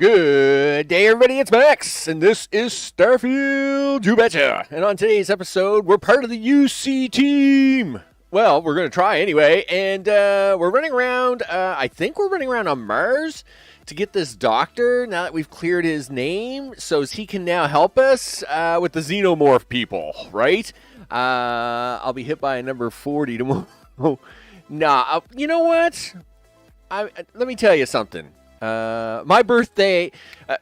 Good day, everybody. It's Max, and this is Starfield, you betcha. And on today's episode, we're part of the UC team. Well, we're going to try anyway, and we're running around, I think we're running around on Mars to get this doctor, now that we've cleared his name, so he can now help us with the xenomorph people, right? I'll be hit by a number 40 tomorrow. You know what? Let me tell you something. My birthday,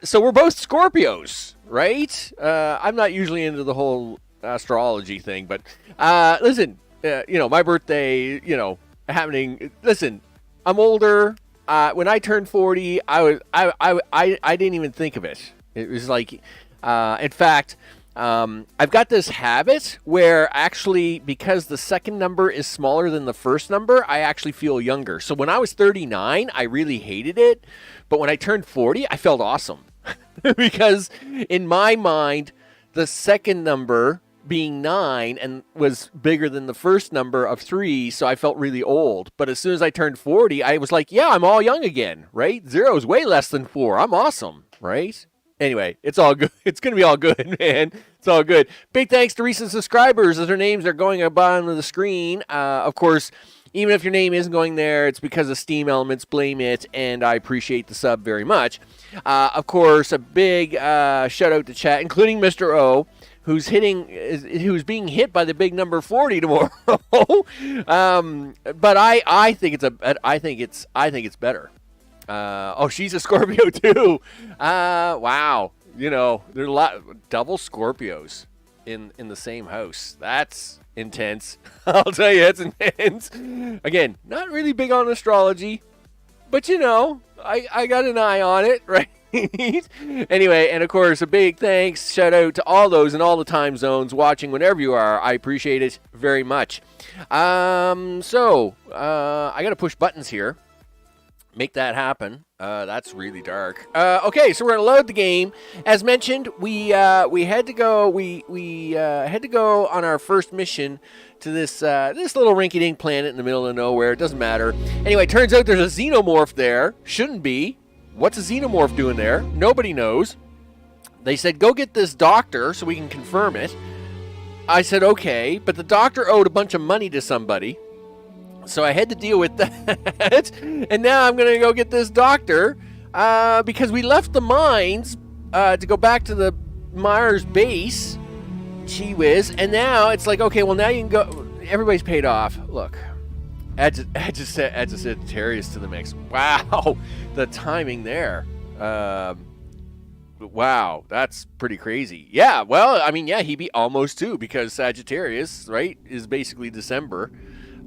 so we're both Scorpios, right? I'm not usually into the whole astrology thing, but listen, my birthday, happening. Listen, I'm older. When I turned 40, I didn't even think of it. It was like, in fact, I've got this habit where actually, because the second number is smaller than the first number, I actually feel younger. So when I was 39, I really hated it. But when I turned 40, I felt awesome. Because in my mind, the second number being 9 and was bigger than the first number of 3, so I felt really old. But as soon as I turned 40, I was like, yeah, I'm all young again, right? 0 is way less than 4. I'm awesome, right? Anyway, it's all good. It's going to be all good, man. It's all good. Big thanks to recent subscribers as their names are going at the bottom of the screen. Of course, even if your name isn't going there, it's because of Steam Elements. Blame it, and I appreciate the sub very much. Of course, a big shout out to chat, including Mr. O, who's being hit by the big number 40 tomorrow. But I think it's better. She's a Scorpio too. Wow. There's a lot double Scorpios in the same house. That's intense. I'll tell you, it's intense. Again, not really big on astrology, but I got an eye on it, right? Anyway, and of course, a big thanks, shout out to all those in all the time zones watching whenever you are. I appreciate it very much. I got to push buttons here. make that happen. That's really dark. Okay, so we're gonna load the game. As mentioned, we had to go. We had to go on our first mission to this little rinky-dink planet in the middle of nowhere. It doesn't matter. Anyway, turns out there's a xenomorph there. Shouldn't be. What's a xenomorph doing there? Nobody knows. They said go get this doctor so we can confirm it. I said okay, but the doctor owed a bunch of money to somebody. So I had to deal with that, and now I'm going to go get this doctor because we left the mines to go back to the Mars base, gee whiz, and now it's like, okay, well, now you can go, everybody's paid off. Look, add Sagittarius to the mix. Wow, the timing there. Wow, that's pretty crazy. Yeah, well, I mean, yeah, he'd be almost too, because Sagittarius, right, is basically December.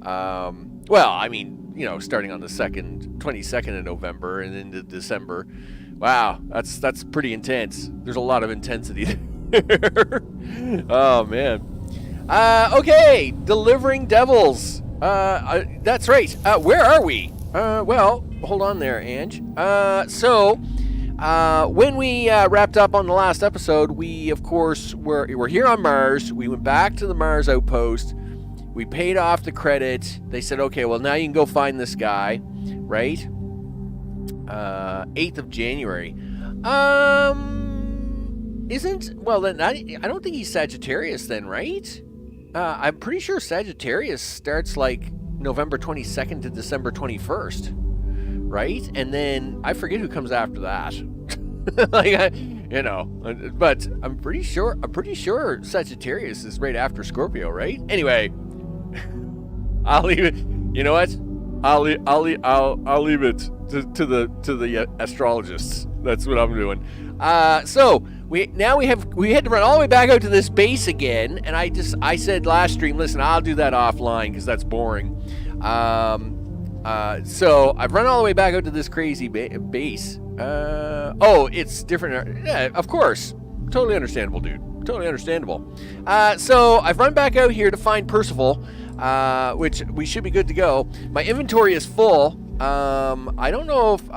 Well, I mean, you know, starting on the 22nd of November and into December. Wow, that's pretty intense. There's a lot of intensity there. Oh, man. Okay, delivering devils. That's right. Where are we? Well, hold on there, Ange. When we wrapped up on the last episode, we, of course, were here on Mars. We went back to the Mars outpost. We paid off the credit. They said, okay, well, now you can go find this guy, right? 8th of January. Well, then I don't think he's Sagittarius then, right? I'm pretty sure Sagittarius starts like November 22nd to December 21st, right? And then I forget who comes after that. But I'm pretty sure Sagittarius is right after Scorpio, right? Anyway, I'll leave it. You know what? I'll leave it to the astrologists. That's what I'm doing. So we had to run all the way back out to this base again, and I said last stream, listen, I'll do that offline because that's boring. So I've run all the way back out to this crazy base. It's different. Yeah, of course. Totally understandable, dude. Totally understandable. So I've run back out here to find Percival, which we should be good to go. My inventory is full. I don't know if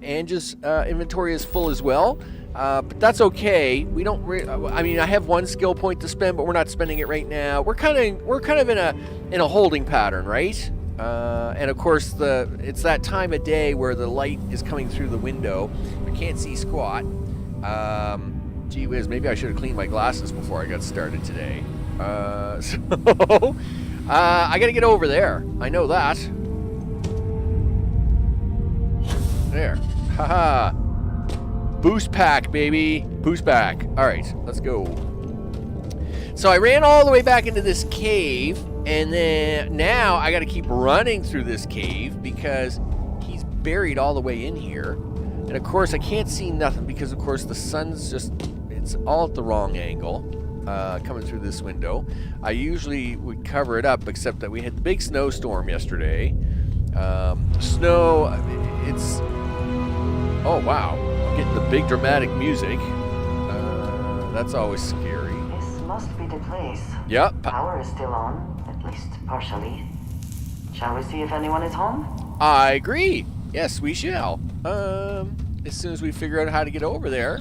Ange's inventory is full as well, but that's okay. We don't. I mean, I have one skill point to spend, but we're not spending it right now. We're kind of in a holding pattern, right? And of course, it's that time of day where the light is coming through the window. I can't see squat. Gee whiz, maybe I should have cleaned my glasses before I got started today. I gotta get over there. I know that. There. Haha. Boost pack, baby. Boost pack. Alright, let's go. So I ran all the way back into this cave, and then now I gotta keep running through this cave because he's buried all the way in here. And of course I can't see nothing because of course the sun's it's all at the wrong angle coming through this window. I usually would cover it up, except that we had the big snowstorm yesterday. Snow, it's... Oh, wow. I'm getting the big dramatic music. That's always scary. This must be the place. Yep. Power is still on, at least partially. Shall we see if anyone is home? I agree. Yes, we shall. As soon as we figure out how to get over there,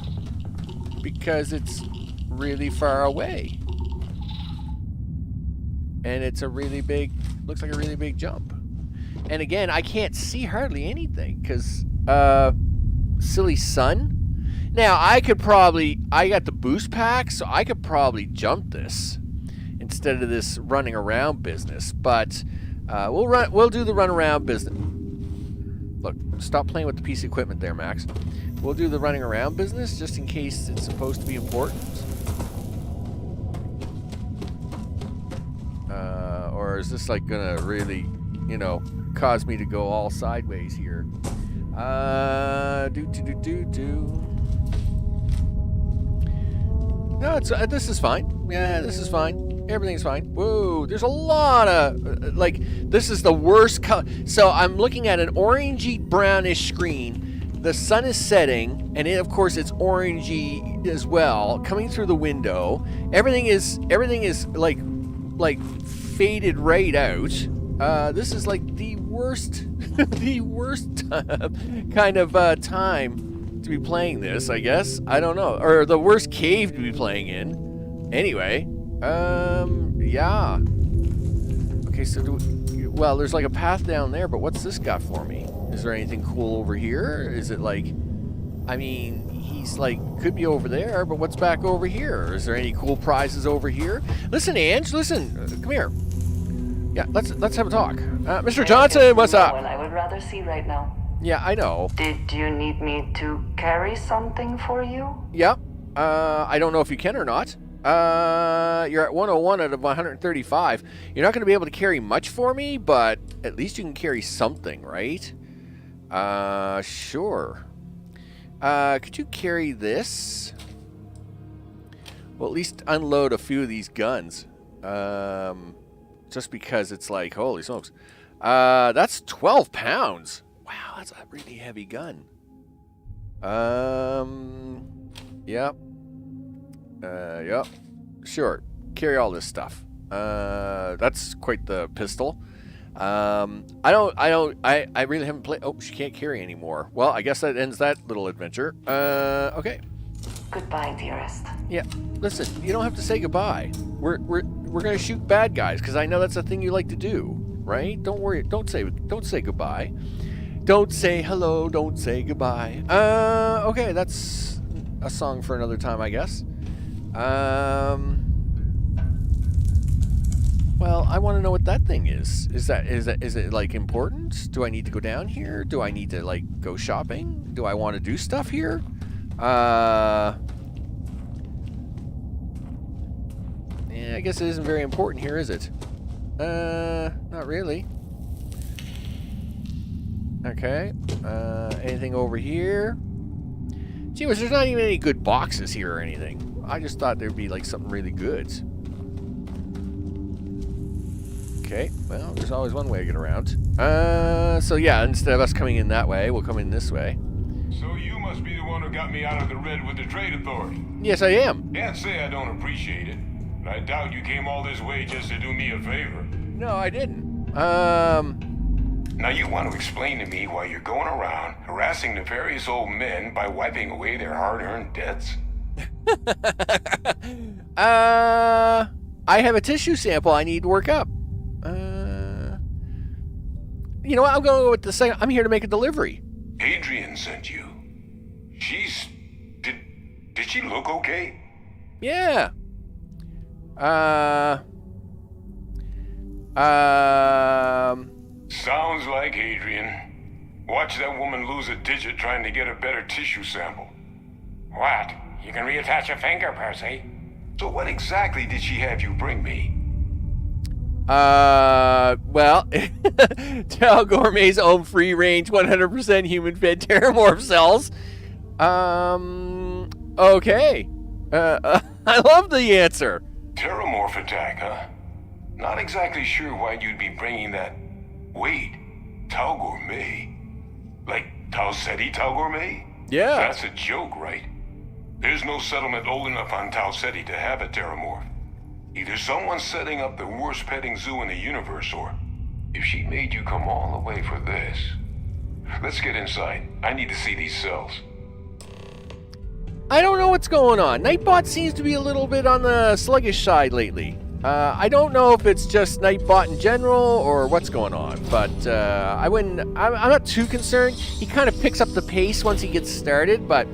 because it's really far away. And it's a really big, looks like a really big jump. And again, I can't see hardly anything because silly sun. Now I got the boost pack, so I could probably jump this instead of this running around business. But we'll do the run around business. Look, stop playing with the piece of equipment there, Max. We'll do the running around business just in case it's supposed to be important. Or is this like gonna really, cause me to go all sideways here? No, this is fine. Yeah, this is fine. Everything's fine. Whoa, there's a lot of, this is the worst color. So I'm looking at an orangey brownish screen. The sun is setting, and of course it's orangey as well, coming through the window. Everything is like faded right out. This is like the worst the worst kind of time to be playing this, I guess. I don't know. Or the worst cave to be playing in. Anyway, yeah. Okay, so well, there's like a path down there, but what's this got for me? Is there anything cool over here? Is it like, I mean, he's like, could be over there, but what's back over here? Is there any cool prizes over here? Listen, Ange, listen, come here. Yeah, let's have a talk. Mr. Johnson, what's up? Well, I would rather see right now. Yeah, I know. Did you need me to carry something for you? Yeah. I don't know if you can or not. You're at 101 out of 135. You're not going to be able to carry much for me, but at least you can carry something, right? Sure. Could you carry this? Well, at least unload a few of these guns. Just because it's like, holy smokes. That's 12 pounds. Wow, that's a really heavy gun. Yep. Yep. Sure. Carry all this stuff. That's quite the pistol. I really haven't played. Oh, she can't carry anymore. Well, I guess that ends that little adventure. Okay. Goodbye, dearest. Yeah. Listen, you don't have to say goodbye. We're gonna shoot bad guys because I know that's a thing you like to do, right? Don't worry. Don't say goodbye. Don't say hello. Don't say goodbye. Okay, that's a song for another time, I guess. Well, I want to know what that thing is. Is it like important? Do I need to go down here? Do I need to like go shopping? Do I want to do stuff here? Yeah, I guess it isn't very important here, is it? Not really. Okay. Anything over here? Gee whiz, there's not even any good boxes here or anything. I just thought there'd be like something really good. Okay, well, there's always one way to get around. So yeah, instead of us coming in that way, we'll come in this way. So you must be the one who got me out of the red with the trade authority. Yes, I am. Can't say I don't appreciate it. And I doubt you came all this way just to do me a favor. No, I didn't. Now you want to explain to me why you're going around harassing nefarious old men by wiping away their hard-earned debts? I have a tissue sample I need to work up. You know what? I'm going to go with the second. I'm here to make a delivery. Adrian sent you. Did she look okay? Yeah. Sounds like Adrian. Watch that woman lose a digit trying to get a better tissue sample. What? You can reattach a finger, Percy. So what exactly did she have you bring me? Well, Tal Gourmet's own free-range, 100% human-fed Terramorph cells. Okay. I love the answer. Terramorph attack, huh? Not exactly sure why you'd be bringing that... Wait, Tal Gourmet? Like Tal Ceti Tal Gourmet? Yeah. That's a joke, right? There's no settlement old enough on Tal Ceti to have a Terramorph. Either someone's setting up the worst petting zoo in the universe, or if she made you come all the way for this. Let's get inside. I need to see these cells. I don't know what's going on. Nightbot seems to be a little bit on the sluggish side lately. I don't know if it's just Nightbot in general or what's going on, but I'm not too concerned. He kind of picks up the pace once he gets started, but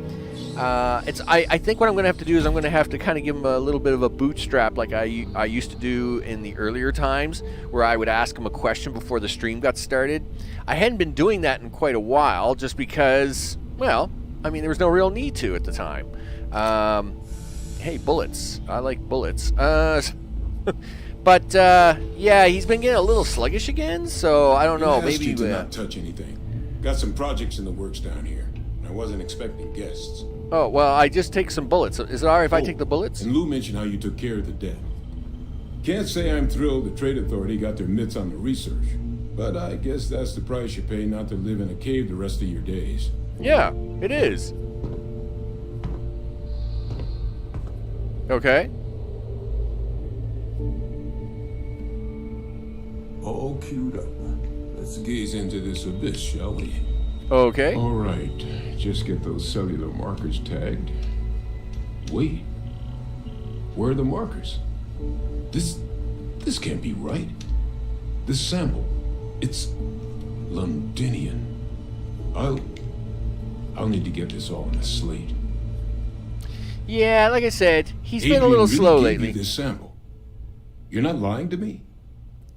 I think what I'm going to have to do is I'm going to have to kind of give him a little bit of a bootstrap like I used to do in the earlier times, where I would ask him a question before the stream got started. I hadn't been doing that in quite a while just because, well, I mean, there was no real need to at the time. Hey, bullets. I like bullets. But, yeah, he's been getting a little sluggish again, so I don't know. Maybe you to not touch anything. Got some projects in the works down here. I wasn't expecting guests. Oh, well, I just take some bullets. Is it all right if I take the bullets? And Lou mentioned how you took care of the dead. Can't say I'm thrilled the Trade Authority got their mitts on the research, but I guess that's the price you pay not to live in a cave the rest of your days. Yeah, it is. Okay. All queued up. Let's gaze into this abyss, shall we? Okay. All right. Just get those cellular markers tagged. Wait. Where are the markers? This can't be right. This sample, it's Londinian. I'll need to get this all on a slate. Yeah, like I said, he's been a Adrian little really slow gave lately. you this sample. You're not lying to me?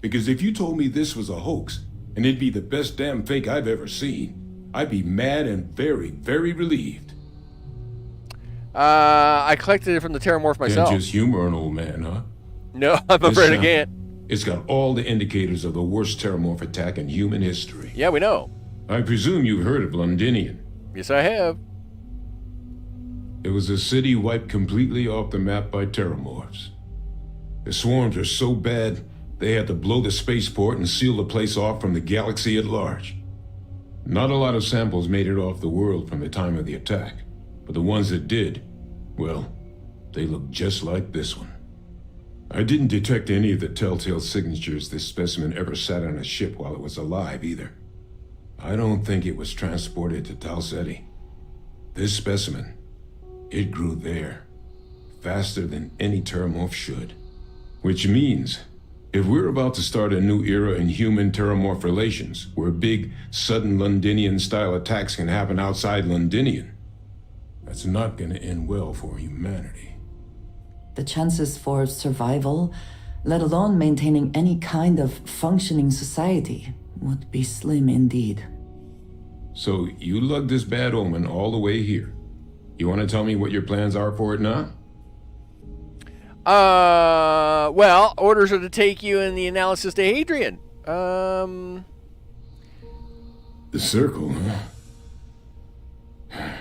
Because if you told me this was a hoax, and it'd be the best damn fake I've ever seen, I'd be mad and very, very relieved. I collected it from the Terramorph myself. Can't just humor an old man, huh? No, I'm This afraid I sample, can't. It's got all the indicators of the worst Terramorph attack in human history. Yeah, we know. I presume you've heard of Londinian. Yes, I have. It was a city wiped completely off the map by Terramorphs. The swarms are so bad, they had to blow the spaceport and seal the place off from the galaxy at large. Not a lot of samples made it off the world from the time of the attack, but the ones that did, well, they look just like this one. I didn't detect any of the telltale signatures this specimen ever sat on a ship while it was alive, either. I don't think it was transported to Tau Ceti. This specimen, it grew there, faster than any Terramorph should. Which means, if we're about to start a new era in human-Terramorph relations, where big, sudden Londinian-style attacks can happen outside Londinian, that's not gonna end well for humanity. The chances for survival, let alone maintaining any kind of functioning society, would be slim indeed. So, you lugged this bad omen all the way here. You want to tell me what your plans are for it now? Well, orders are to take you in the analysis to Hadrian. The circle, huh?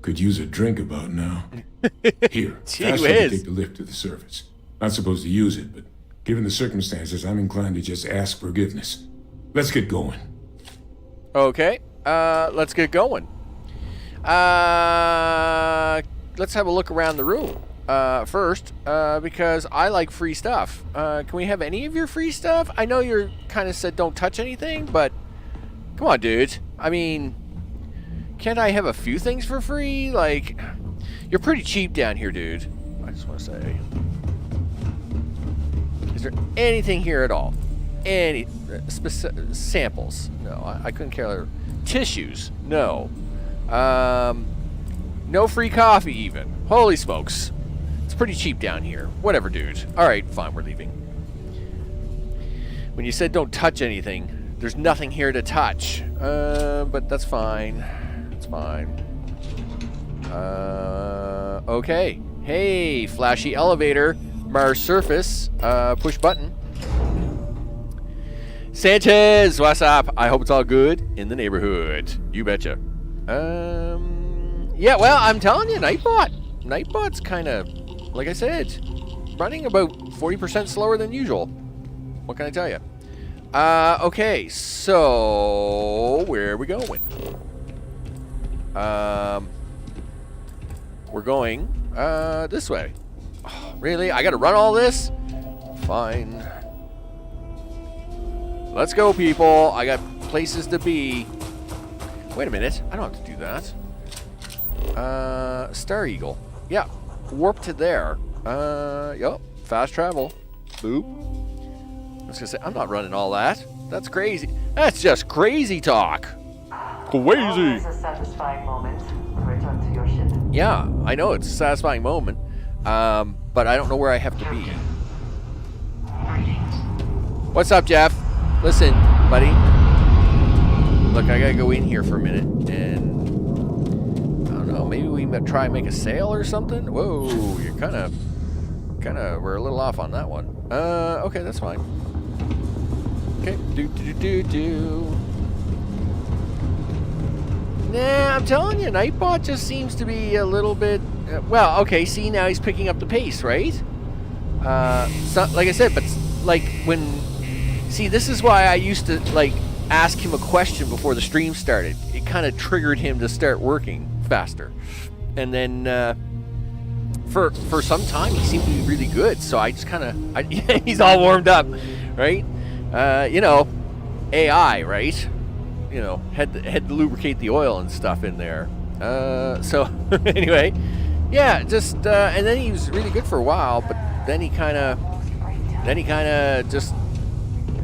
Could use a drink about now. Here, Gee faster whiz. to take the lift to the surface. Not supposed to use it, but given the circumstances, I'm inclined to just ask forgiveness. Let's get going. Okay, let's get going. Let's have a look around the room first, because I like free stuff. Can we have any of your free stuff? I know you're kind of said don't touch anything, but come on, dude. I mean, can't I have a few things for free? Like, you're pretty cheap down here, dude. I just want to say. Is there anything here at all? Any samples? No, I couldn't care. Tissues? No. No free coffee even. Holy smokes. It's pretty cheap down here. Whatever, dude. Alright, fine, we're leaving. When you said don't touch anything, there's nothing here to touch. But that's fine. It's fine. Okay. Hey, flashy elevator. Mars surface. Push button. Sanchez, what's up? I hope it's all good in the neighborhood. You betcha. Yeah, well, I'm telling you, Nightbot. Nightbot's kind of, like I said, running about 40% slower than usual. What can I tell you? Okay, so where are we going? We're going this way. Oh, really? I gotta run all this? Fine. Let's go, people. I got places to be. Wait a minute. I don't have to do that. Star Eagle. Yeah. Warp to there. Yup. Fast travel. Boop. I was gonna say, I'm not running all that. That's crazy. That's just crazy talk. Always a satisfying moment to return to your ship. Yeah, I know it's a satisfying moment. But I don't know where I have to be. What's up, Jeff? Listen, buddy. Look, I gotta go in here for a minute, and I don't know. Maybe we try and make a sale or something. Whoa, you're kind of. We're a little off on that one. Okay, that's fine. Okay, Nah, I'm telling you, Nightbot just seems to be a little bit. Well, okay. See, now he's picking up the pace, right? So, like I said, but like when. See, this is why I used to, like, ask him a question before the stream started. It kind of triggered him to start working faster. And then, for some time, he seemed to be really good. So I just kind of, he's all warmed up, right? You know, AI, right? You know, had to lubricate the oil and stuff in there. So anyway, yeah, just and then he was really good for a while, but then he kind of just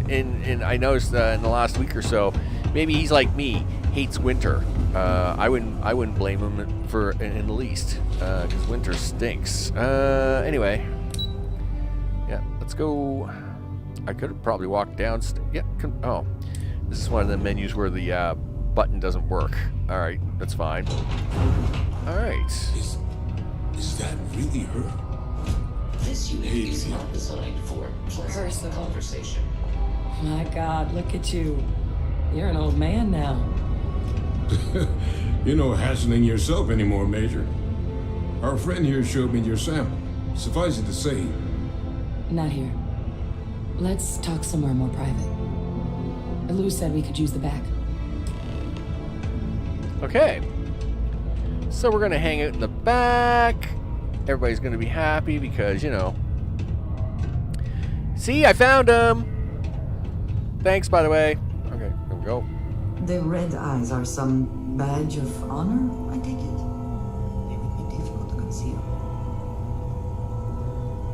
in I noticed in the last week or so, maybe he's like me, hates winter. I wouldn't blame him for in the least, because winter stinks. Anyway, yeah, let's go. I could have probably walked down. Yeah, oh, this is one of the menus where the button doesn't work. All right, that's fine. All right. Is that really her? This unit is not designed for pleasant conversation. My God, look at you. You're an old man now. You're no hassling yourself anymore, Major. Our friend here showed me your sample. Suffice it to say... Not here. Let's talk somewhere more private. Lou said we could use the back. Okay. So we're going to hang out in the back. Everybody's going to be happy because, you know. See, I found him. Thanks, by the way. Okay, there we go. The red eyes are some badge of honor, I take it? They would be difficult to conceal.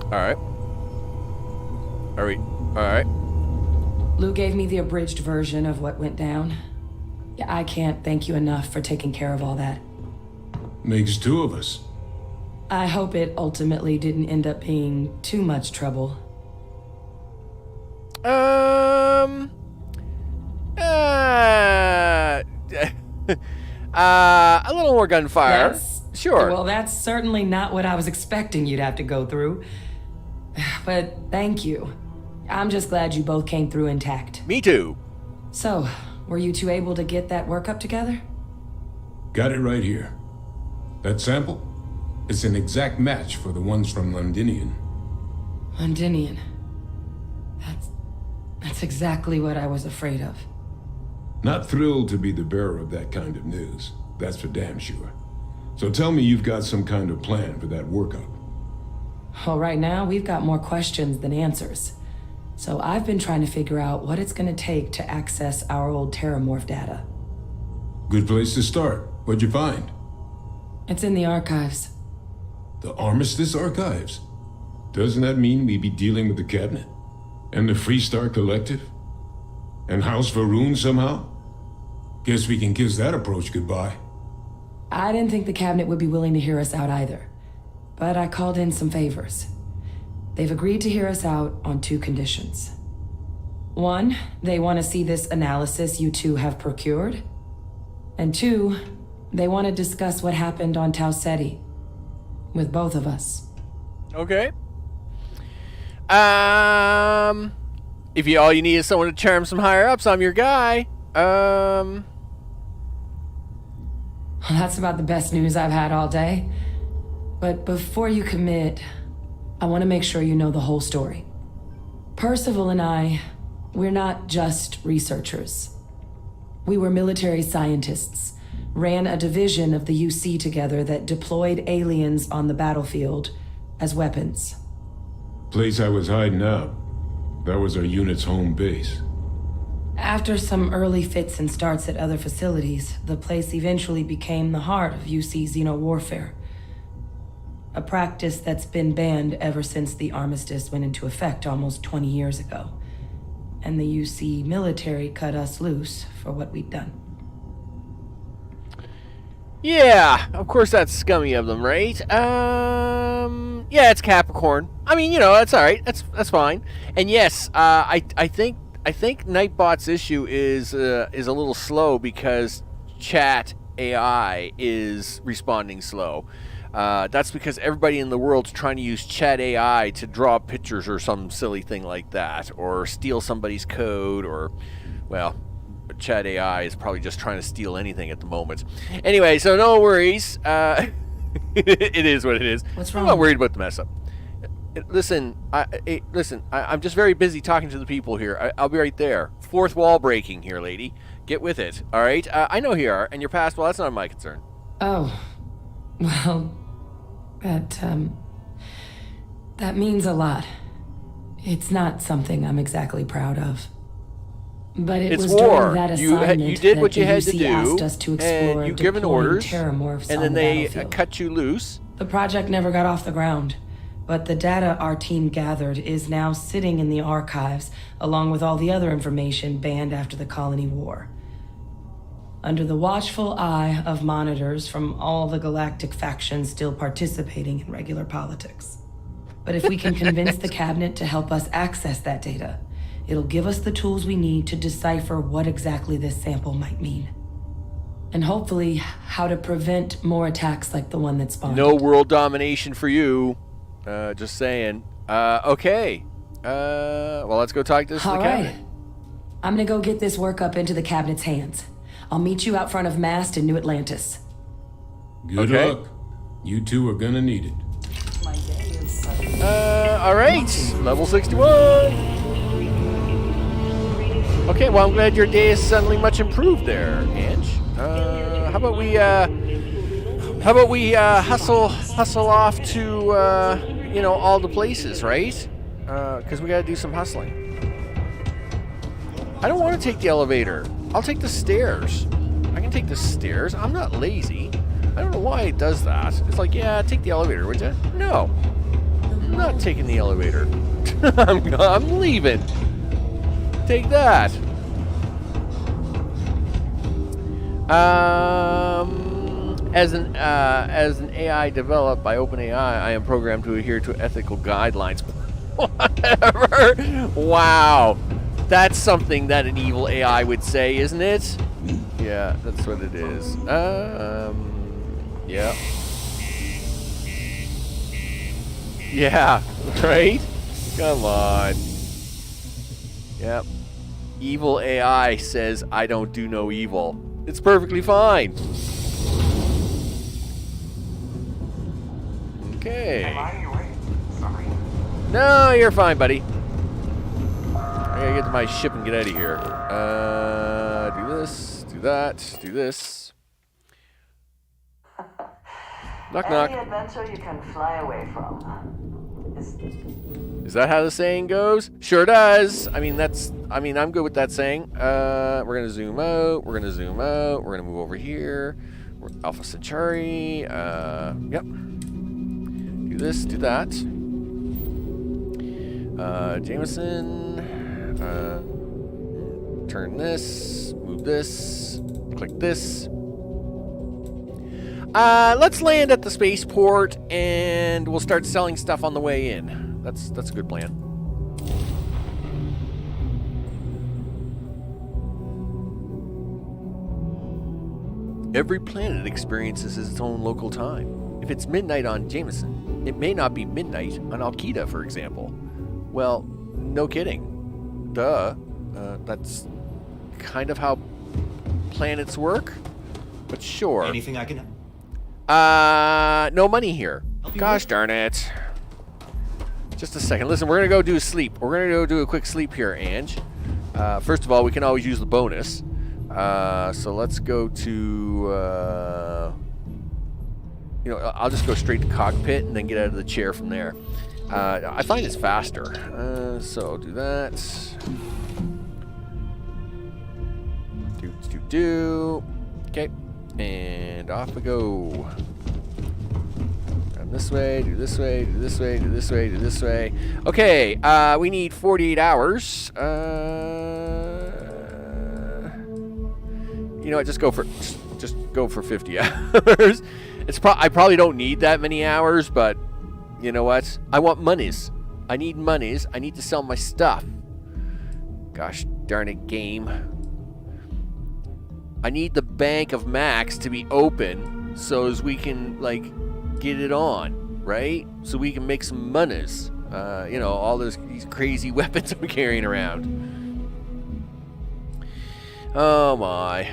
Alright. Alright. Lou gave me the abridged version of what went down. Yeah, I can't thank you enough for taking care of all that. Makes two of us. I hope it ultimately didn't end up being too much trouble. A little more gunfire. Sure. Well, that's certainly not what I was expecting you'd have to go through. But thank you. I'm just glad you both came through intact. Me too. So, were you two able to get that workup together? Got it right here. That sample? It's an exact match for the ones from Londinian. Londinian. That's exactly what I was afraid of. Not thrilled to be the bearer of that kind of news. That's for damn sure. So tell me you've got some kind of plan for that workup. Well, right now, we've got more questions than answers. So I've been trying to figure out what it's going to take to access our old Terramorph data. Good place to start. What'd you find? It's in the archives. The Armistice Archives? Doesn't that mean we'd be dealing with the Cabinet? And the Freestar Collective? And House Varun somehow? Guess we can kiss that approach goodbye. I didn't think the Cabinet would be willing to hear us out either. But I called in some favors. They've agreed to hear us out on 2 conditions. 1, they want to see this analysis you two have procured. And 2, they want to discuss what happened on Tau Ceti. With both of us. Okay. If all you need is someone to charm some higher ups, I'm your guy. Well, that's about the best news I've had all day. But before you commit, I want to make sure you know the whole story. Percival and I, we're not just researchers. We were military scientists, ran a division of the UC together that deployed aliens on the battlefield as weapons. Place I was hiding out. That was our unit's home base. After some early fits and starts at other facilities, the place eventually became the heart of UC xeno-warfare. A practice that's been banned ever since the armistice went into effect almost 20 years ago. And the UC military cut us loose for what we'd done. Yeah, of course that's scummy of them, right? Yeah, it's Capricorn. I mean, you know, that's all right. That's fine. And yes, I think Nightbot's issue is a little slow because chat AI is responding slow. That's because everybody in the world's trying to use chat AI to draw pictures or some silly thing like that, or steal somebody's code, or, well, chat AI is probably just trying to steal anything at the moment. Anyway, so no worries. It is what it is. What's wrong? I'm not worried about the mess up. Listen, I'm just very busy talking to the people here. I'll be right there. Fourth wall breaking here, lady. Get with it, all right? I know who you are, and your past, well, that's not my concern. Oh, well, that means a lot. It's not something I'm exactly proud of. But it It's was war. during that You assignment did that what you the had to UC do, asked us to explore and you given deploying orders, terramorphs and on then the they battlefield. cut you loose. The project never got off the ground, but the data our team gathered is now sitting in the archives, along with all the other information banned after the colony war. Under the watchful eye of monitors from all the galactic factions still participating in regular politics. But if we can convince the cabinet to help us access that data, it'll give us the tools we need to decipher what exactly this sample might mean. And hopefully, how to prevent more attacks like the one that spawned. No world domination for you. Just saying. Okay. Well, let's go talk to the cabinet. I'm gonna go get this work up into the cabinet's hands. I'll meet you out front of Mast in New Atlantis. Good luck. You two are gonna need it. All right. Level 61. Okay, well, I'm glad your day is suddenly much improved there, Ange. How about we hustle off to all the places, right? Because we got to do some hustling. I don't want to take the elevator. I'll take the stairs. I can take the stairs. I'm not lazy. I don't know why it does that. It's like, yeah, take the elevator, would you? No, I'm not taking the elevator. I'm leaving. Take that. As an AI developed by OpenAI, I am programmed to adhere to ethical guidelines. Whatever. Wow, that's something that an evil AI would say, isn't it? Yeah, that's what it is. Yeah. Yeah. Right. Come on. Yep. Evil AI says, I don't do no evil. It's perfectly fine. Okay. Am I in your way? Sorry. No, you're fine, buddy. I gotta get to my ship and get out of here. Do this, do that, do this. Knock, knock. Any adventure you can fly away from. Is that how the saying goes? Sure does. I'm good with that saying. We're gonna zoom out. We're gonna zoom out. We're gonna move over here. We're Alpha Centauri. Yep. Do this. Do that. Jameson. Turn this. Move this. Click this. Let's land at the spaceport, and we'll start selling stuff on the way in. That's a good plan. Every planet experiences its own local time. If it's midnight on Jameson, it may not be midnight on Alkida, for example. Well, no kidding. Duh. That's kind of how planets work. But sure. Anything I can... No money here. Gosh darn it. Just a second. Listen, we're going to go do a sleep. We're going to go do a quick sleep here, Ange. First of all, we can always use the bonus. So let's go to... I'll just go straight to cockpit and then get out of the chair from there. I find it's faster. So I'll do that. Do. Okay. And off we go. This way, do this way, do this way, do this way, do this way. Okay, we need 48 hours. You know what? Just go for 50 hours. I probably don't need that many hours, but you know what? I want monies. I need monies. I need to sell my stuff. Gosh darn it, game. I need the Bank of Max to be open so as we can get it on, right? So we can make some monies. All these crazy weapons I'm carrying around. Oh my.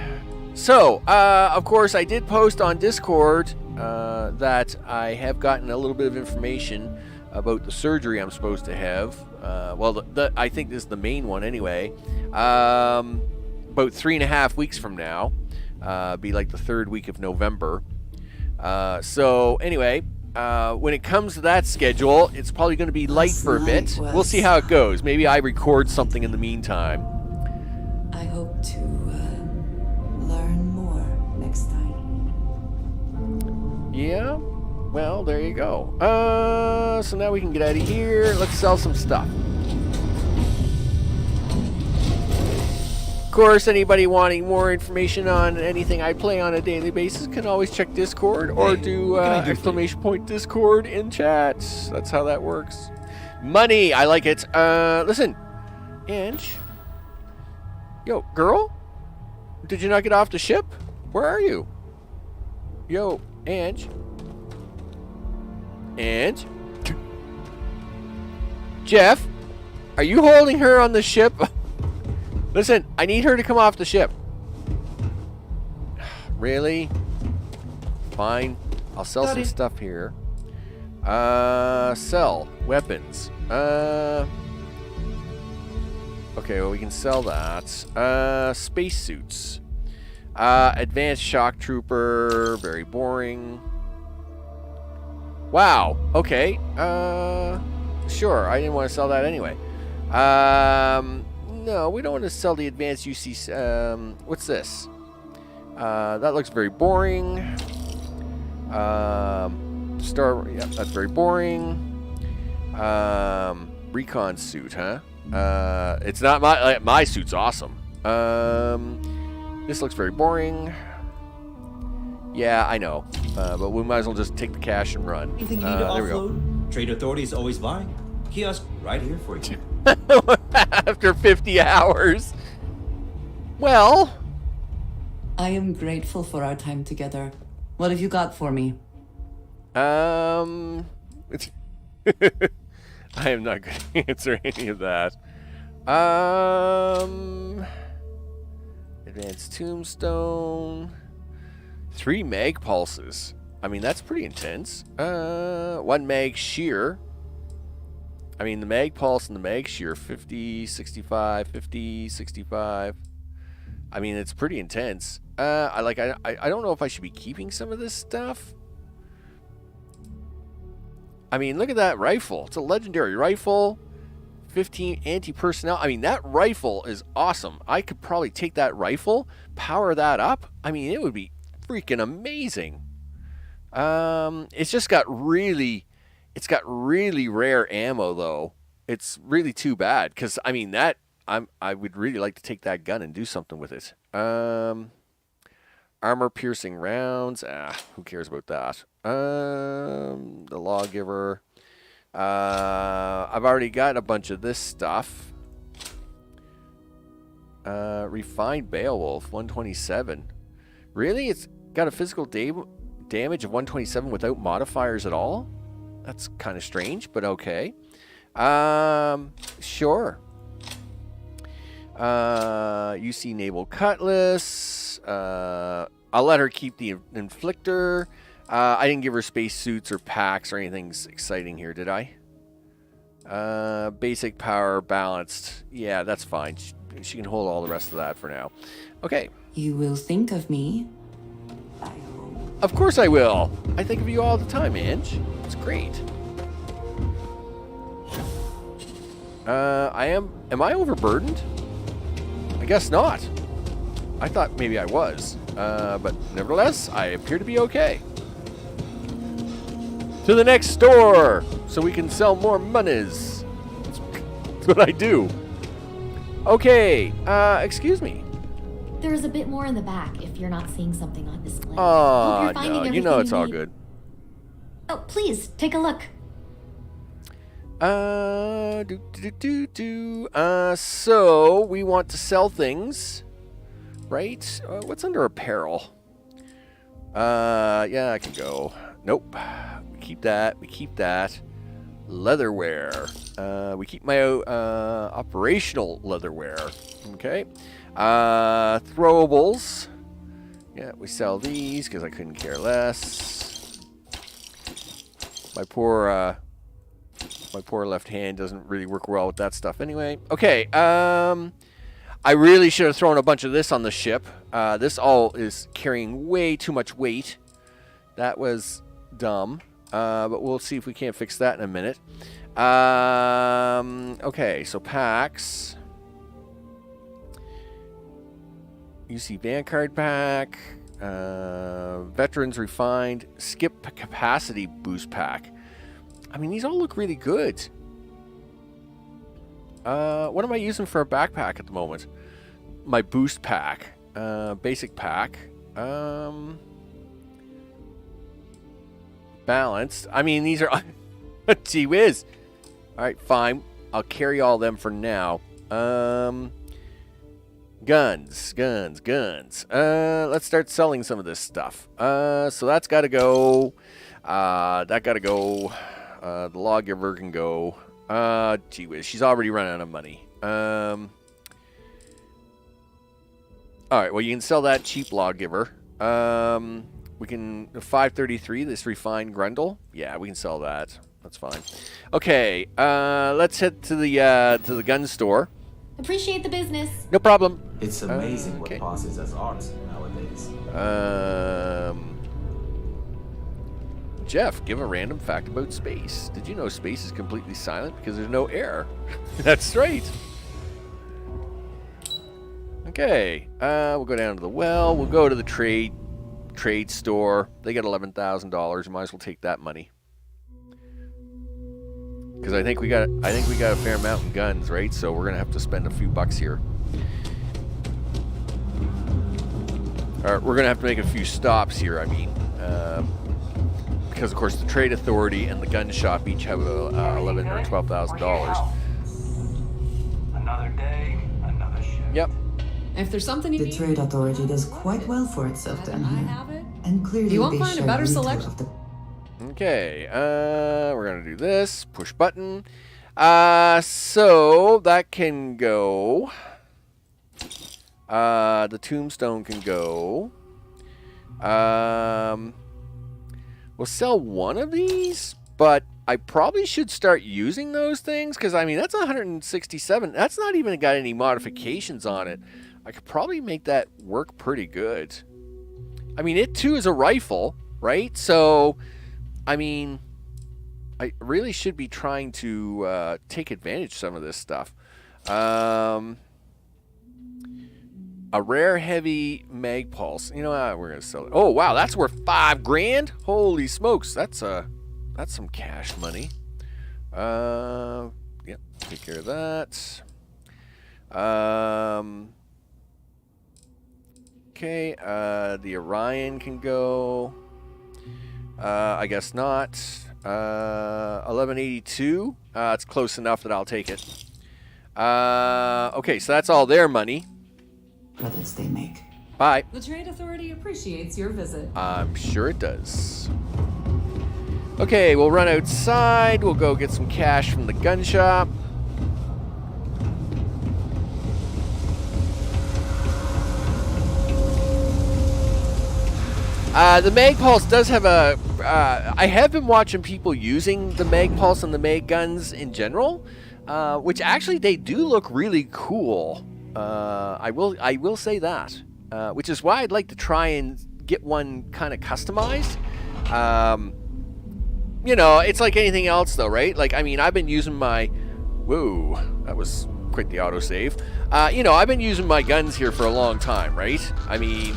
So, of course, I did post on Discord that I have gotten a little bit of information about the surgery I'm supposed to have. I think this is the main one anyway. About 3.5 weeks from now. Be like the 3rd week of November. So anyway, when it comes to that schedule, it's probably going to be light for a bit. We'll see how it goes. Maybe I record something in the meantime. hope to learn more next time. Yeah? Well, there you go. So now we can get out of here. Let's sell some stuff. Of course, anybody wanting more information on anything I play on a daily basis can always check Discord or do exclamation point Discord in chat. That's how that works. Money, I like it. Listen, Ange. Yo, girl? Did you not get off the ship? Where are you? Yo, Ange. Ange? Jeff, are you holding her on the ship? Listen, I need her to come off the ship. Really? Fine. I'll sell some stuff here. Sell. Weapons. Okay, well, we can sell that. Spacesuits. Advanced shock trooper. Very boring. Wow. Okay. Sure. I didn't want to sell that anyway. No, we don't want to sell the advanced UC. What's this? That looks very boring. Yeah, that's very boring. Recon suit, huh? It's not my suit's awesome. This looks very boring. Yeah, I know. But we might as well just take the cash and run. Anything you need to offload? Trade Authority is always buying. Kiosk right here for you. After 50 hours. Well, I am grateful for our time together. What have you got for me? it's I am not going to answer any of that. Advanced tombstone. 3 mag pulses. I mean, that's pretty intense. 1 mag shear. I mean, the mag pulse and the mag shear, 50, 65, 50, 65. I mean, it's pretty intense. I don't know if I should be keeping some of this stuff. I mean, look at that rifle. It's a legendary rifle. 15 anti-personnel. I mean, that rifle is awesome. I could probably take that rifle, power that up. I mean, it would be freaking amazing. It's just got really... It's got really rare ammo, though. It's really too bad, because, I mean, I would really like to take that gun and do something with it. Armor-piercing rounds. Who cares about that? The Lawgiver. I've already got a bunch of this stuff. Refined Beowulf, 127. Really? It's got a physical damage of 127 without modifiers at all? That's kind of strange, but okay. Sure. UC Naval Cutlass. I'll let her keep the Inflictor. I didn't give her spacesuits or packs or anything exciting here, did I? Basic power, balanced. Yeah, that's fine. She can hold all the rest of that for now. Okay. You will think of me. I hope. Of course I will. I think of you all the time, Ange. It's great. Am I overburdened? I guess not. I thought maybe I was. But nevertheless, I appear to be okay. To the next store, so we can sell more monies. That's what I do. Okay, excuse me. There's a bit more in the back if you're not seeing something on display. Oh, no, you know it's all good. Oh, please, take a look. So we want to sell things, right? What's under apparel? Yeah, I can go. Nope. We keep that. We keep that. Leatherware. We keep my operational leatherware. Okay. Throwables. Yeah, we sell these because I couldn't care less. My poor left hand doesn't really work well with that stuff anyway. Okay, I really should have thrown a bunch of this on the ship. This all is carrying way too much weight. That was dumb. But we'll see if we can't fix that in a minute. Okay, so packs. UC Vanguard pack. Veterans Refined. Skip Capacity Boost pack. I mean, these all look really good. What am I using for a backpack at the moment? My boost pack. Basic pack. Balanced. I mean, these are... Gee whiz. Alright, fine. I'll carry all them for now. Guns. Let's start selling some of this stuff. So that's got to go. That got to go. The lawgiver can go. Gee whiz, she's already running out of money. Alright, well, you can sell that cheap lawgiver. We can... 533, this refined Grundle. Yeah, we can sell that. That's fine. Okay, let's head to the gun store. Appreciate the business. No problem. It's amazing what passes as art nowadays. Jeff, give a random fact about space. Did you know space is completely silent because there's no air? That's right. Okay, we'll go down to the well. We'll go to the trade store. They got $11,000. Might as well take that money. Because I think we got a fair amount in guns, right? So we're gonna have to spend a few bucks here. All right, we're gonna have to make a few stops here. I mean, because of course the trade authority and the gun shop each have $11,000 or $12,000. Another day, another shift. Yep. If there's something you The need, trade authority does quite well for itself down I here. have it. And clearly You won't they find a share better little selection. of the Okay, we're gonna do this. Push button. So that can go. The tombstone can go. We'll sell one of these, but I probably should start using those things because I mean that's 167. That's not even got any modifications on it. I could probably make that work pretty good. I mean, it too is a rifle, right? So, I mean, I really should be trying to take advantage of some of this stuff. A rare heavy mag pulse. You know what? We're gonna sell it. Oh wow, that's worth $5,000. Holy smokes, that's some cash money. Yep, take care of that. Okay, the Orion can go. I guess not. 1182. It's close enough that I'll take it. Okay, so that's all their money. credits they make. Bye. The Trade Authority appreciates your visit. I'm sure it does. Okay, we'll run outside. We'll go get some cash from the gun shop. The Mag Pulse does have a... I have been watching people using the Mag Pulse and the Mag guns in general, which actually they do look really cool. I will say that, which is why I'd like to try and get one kind of customized. You know, it's like anything else though, right? Like, I mean, I've been using my... Whoa, that was quite the autosave. You know, I've been using my guns here for a long time, right? I mean,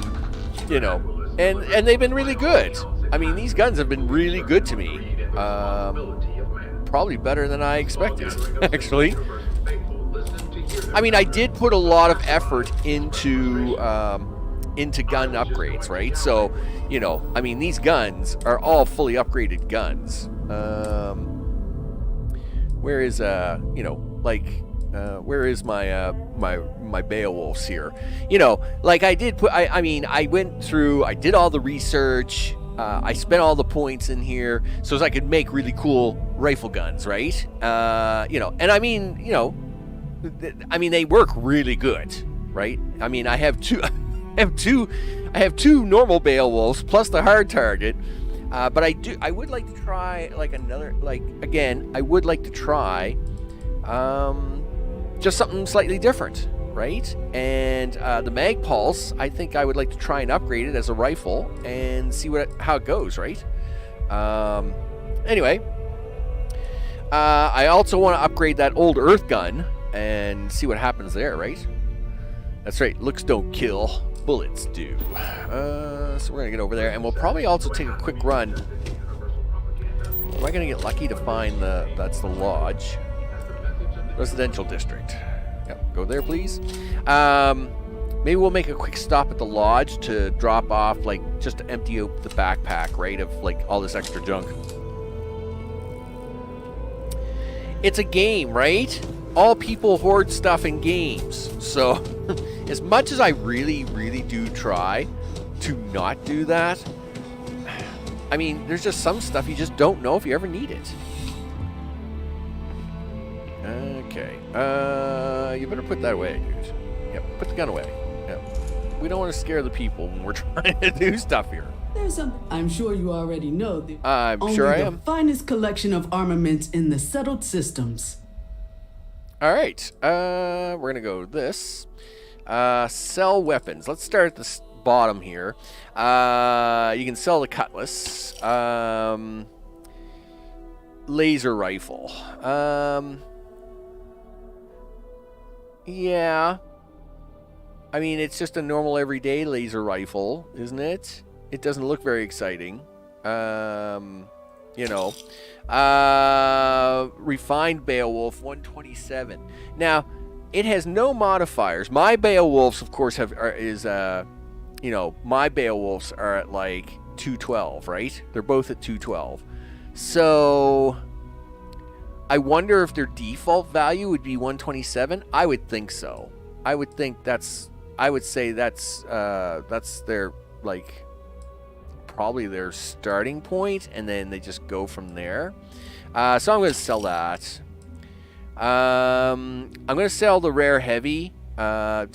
you know, and they've been really good. I mean, these guns have been really good to me. Probably better than I expected, actually. I mean, I did put a lot of effort into gun upgrades, right? So, you know, I mean, these guns are all fully upgraded guns. Where is, you know, like, where is my my Beowulfs here? You know, like I did put, I mean, I went through, I did all the research, I spent all the points in here so as I could make really cool rifle guns, right? You know, and I mean, you know, I mean, they work really good, right? I mean, I have two normal Beowulfs plus the hard target, but I would like to try like another, like, again, I would like to try just something slightly different, right? And the Mag Pulse, I think I would like to try and upgrade it as a rifle and see how it goes, right? Anyway, I also want to upgrade that old Earth gun and see what happens there, right? That's right, looks don't kill. bullets do? So we're going to get over there, and we'll probably also take a quick run. Am I going to get lucky to find that's the lodge? Residential district. Yep, go there, please. Maybe we'll make a quick stop at the lodge to drop off, like, just to empty out the backpack, right, of, like, all this extra junk. It's a game, right? All people hoard stuff in games. So, as much as I really, really do try to not do that, I mean, there's just some stuff you just don't know if you ever need it. Okay. You better put that away, dude. Yep, put the gun away. Yep. We don't want to scare the people when we're trying to do stuff here. There's something I'm sure you already know. I'm sure I am. The finest collection of armaments in the settled systems. All right. We're going to go this. Sell weapons. Let's start at the bottom here. You can sell the cutlass. Laser rifle. Yeah. I mean, it's just a normal everyday laser rifle, isn't it? It doesn't look very exciting. You know. Refined Beowulf 127. Now, it has no modifiers. My Beowulfs, of course, you know, my Beowulfs are at like 212, right? They're both at 212. So, I wonder if their default value would be 127. I would think so. I would say that's their, like, probably their starting point, and then they just go from there. So I'm going to sell that. I'm going to sell the rare heavy. I'm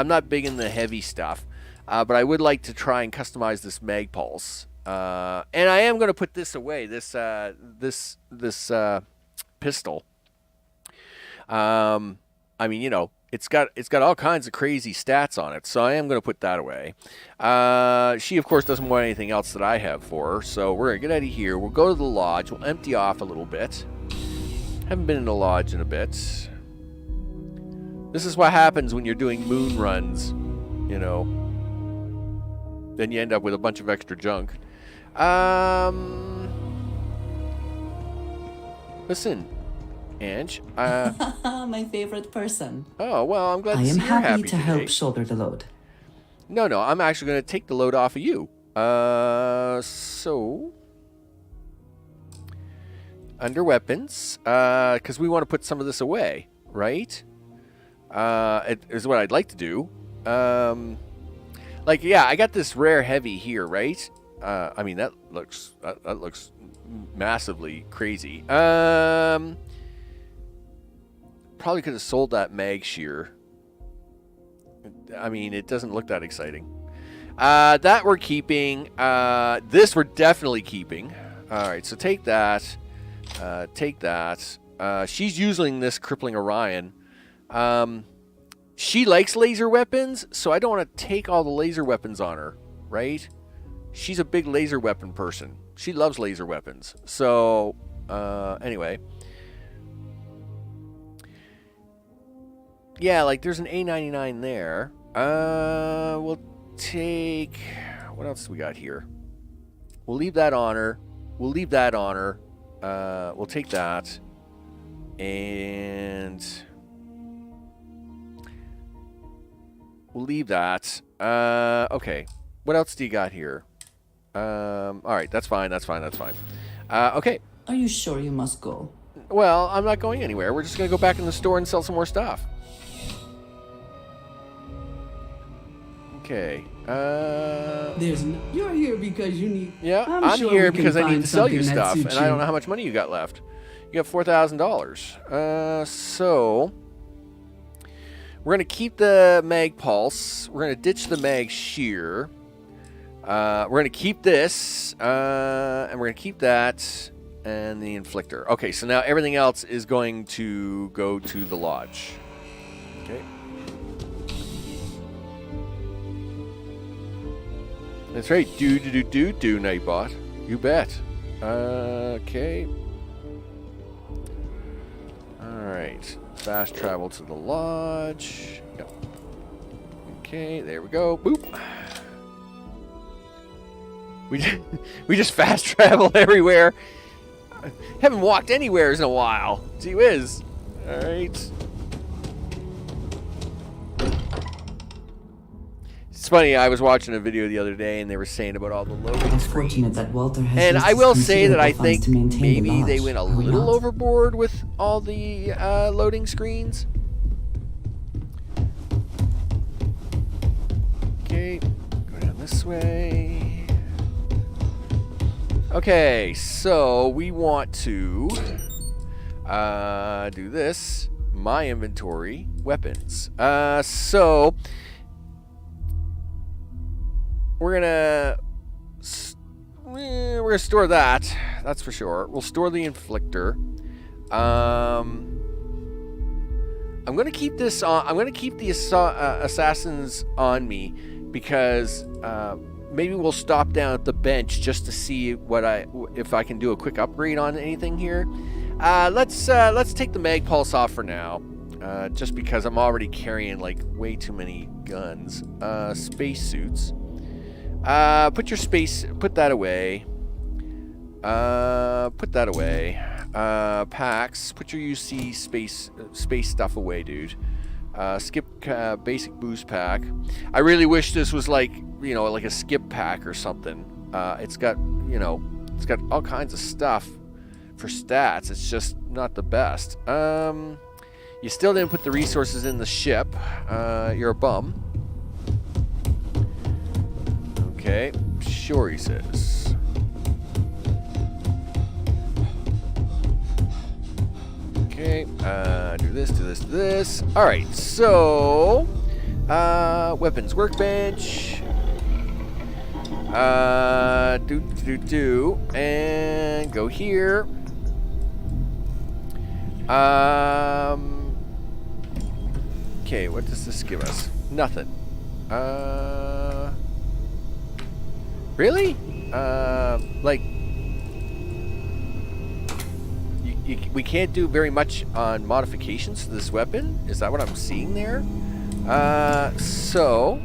not big in the heavy stuff, but I would like to try and customize this mag pulse. And I am going to put this away. This pistol. I mean, you know, it's got all kinds of crazy stats on it, so I am going to put that away. She, of course, doesn't want anything else that I have for her, so we're going to get out of here. We'll go to the lodge. We'll empty off a little bit. Haven't been in the lodge in a bit. This is what happens when you're doing moon runs, you know. Then you end up with a bunch of extra junk. Listen, Ange. My favorite person. Oh, well, I'm glad to I see am you're happy happy to today. help shoulder the load. No, I'm actually going to take the load off of you. So... under weapons, because we want to put some of this away, right? It is what I'd like to do. Like, yeah, I got this rare heavy here, right? I mean, that looks massively crazy. Probably could have sold that mag shear. I mean, it doesn't look that exciting. That we're keeping. This we're definitely keeping. All right, so take that. Take that. She's using this crippling Orion. She likes laser weapons, so I don't want to take all the laser weapons on her, right? She's a big laser weapon person. She loves laser weapons. So, anyway. Yeah, like there's an A99 there. We'll take... what else do we got here? We'll leave that on her. We'll leave that on her. We'll take that. And... we'll leave that. Okay. What else do you got here? Alright, that's fine. Okay. Are you sure you must go? Well, I'm not going anywhere. We're just going to go back in the store and sell some more stuff. Okay. You're here because you need... Yeah, I'm sure here we can because I need find to sell you something that stuff, and suits I don't you. know how much money you got left. You got $4,000. So... we're going to keep the mag pulse. We're going to ditch the mag shear. We're going to keep this. And we're going to keep that. And the inflictor. Okay, so now everything else is going to go to the lodge. Okay. That's right. Do, Nightbot. You bet. Okay. Alright. Fast travel to the lodge. Yep. Okay, there we go. Boop. We just fast travel everywhere. Haven't walked anywhere in a while. Gee whiz. All right. It's funny, I was watching a video the other day and they were saying about all the loading It's screens. fortunate that Walter has And used I his will say that I considerable funds think to maintain the maybe they lodge. went a Are we little not? overboard with all the loading screens. Okay, go down this way. Okay, so we want to do this. My inventory, weapons. So we're gonna store that. That's for sure. We'll store the inflictor. I'm gonna keep this on. I'm gonna keep the assassins on me because maybe we'll stop down at the bench just to see if I can do a quick upgrade on anything here. Let's take the mag pulse off for now, just because I'm already carrying like way too many guns. Space suits. Put that away. Put that away. Packs. Put your UC space stuff away, dude. Skip basic boost pack. I really wish this was like a skip pack or something. It's got all kinds of stuff for stats. It's just not the best. You still didn't put the resources in the ship. You're a bum. Okay, sure, he says. Okay, do this. Alright, so weapons workbench. And go here. Okay, what does this give us? Nothing. Really? We can't do very much on modifications to this weapon? Is that what I'm seeing there? So...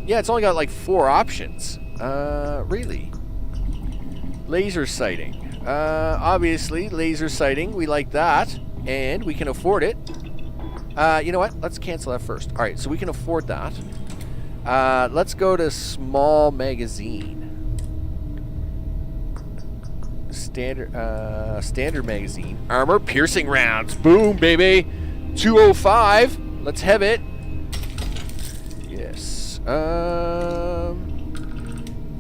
yeah, it's only got like 4 options. Really? Laser sighting. Obviously, laser sighting, we like that. And we can afford it. You know what? Let's cancel that first. Alright, so we can afford that. Let's go to small magazine. Standard magazine. Armor piercing rounds. Boom, baby. 205. Let's have it. Yes.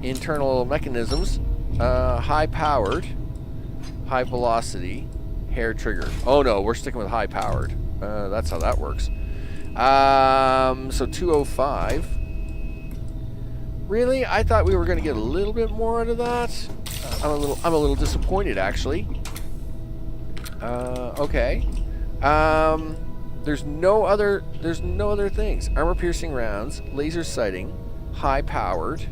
Internal mechanisms. High powered. High velocity. Hair trigger. Oh no, we're sticking with high powered. That's how that works. So 205. Really? I thought we were going to get a little bit more out of that. I'm a little disappointed, actually. Okay. There's no other things. Armor piercing rounds, laser sighting, high powered.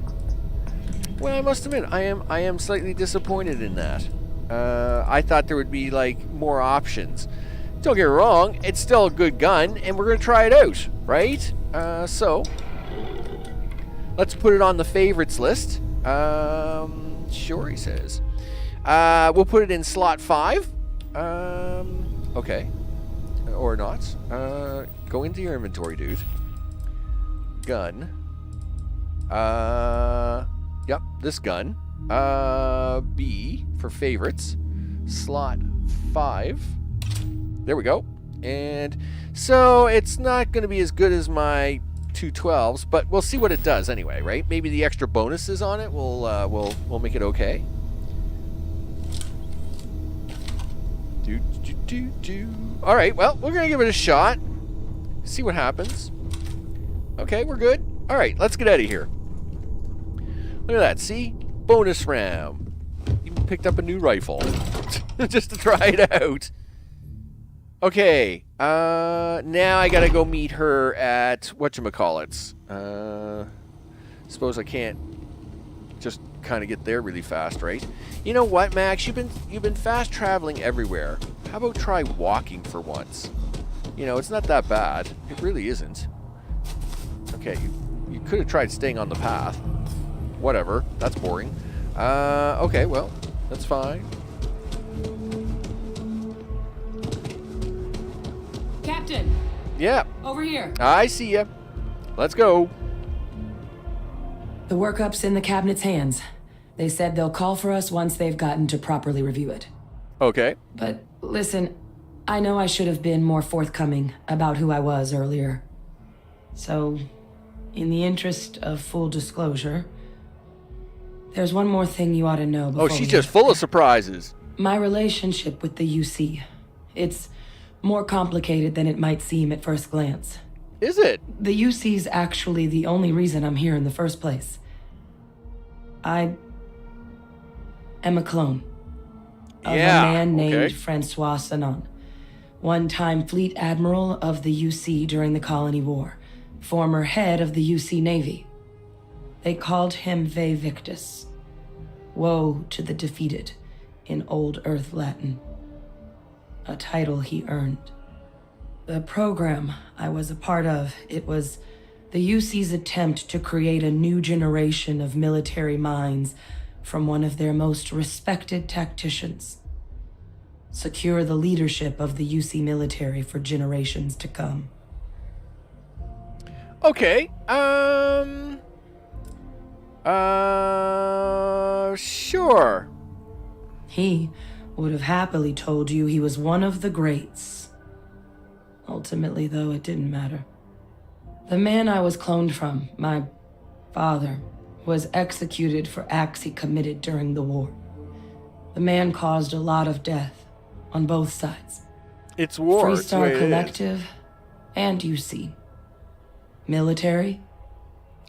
Well, I must admit, I am slightly disappointed in that. I thought there would be like more options. Don't get me wrong, it's still a good gun, and we're gonna try it out, right? So let's put it on the favorites list. Sure, he says. We'll put it in slot 5. Okay. Or not. Go into your inventory, dude. Gun. Yep, this gun. B for favorites. Slot 5. There we go. And so it's not going to be as good as my 212s, but we'll see what it does anyway, right? Maybe the extra bonuses on it will make it okay. All right, well, we're gonna give it a shot. See what happens. Okay, we're good. All right, let's get out of here. Look at that. See, bonus round. Even picked up a new rifle just to try it out. Okay, now I gotta go meet her at whatchamacallits. Suppose I can't just kind of get there really fast, right? You know what, Max? You've been fast traveling everywhere. How about try walking for once? You know, it's not that bad. It really isn't. Okay, you could have tried staying on the path. Whatever. That's boring. Okay, well, that's fine. Captain! Yeah. Over here. I see ya. Let's go. The workup's in the cabinet's hands. They said they'll call for us once they've gotten to properly review it. Okay. But listen, I know I should have been more forthcoming about who I was earlier. So, in the interest of full disclosure, there's one more thing you ought to know before Oh, she's just full of surprises. My relationship with the UC. It's more complicated than it might seem at first glance. Is it? The UC's actually the only reason I'm here in the first place. I am a clone of a man named Francois Sanon, one-time fleet admiral of the UC during the Colony War, former head of the UC Navy. They called him Ve Victus, woe to the defeated, in Old Earth Latin, a title he earned. The program I was a part of, it was the UC's attempt to create a new generation of military minds from one of their most respected tacticians. Secure the leadership of the UC military for generations to come. Okay. Sure. He would have happily told you he was one of the greats. Ultimately, though, it didn't matter. The man I was cloned from, my father, was executed for acts he committed during the war. The man caused a lot of death on both sides. It's war. Freestar Collective and UC. Military.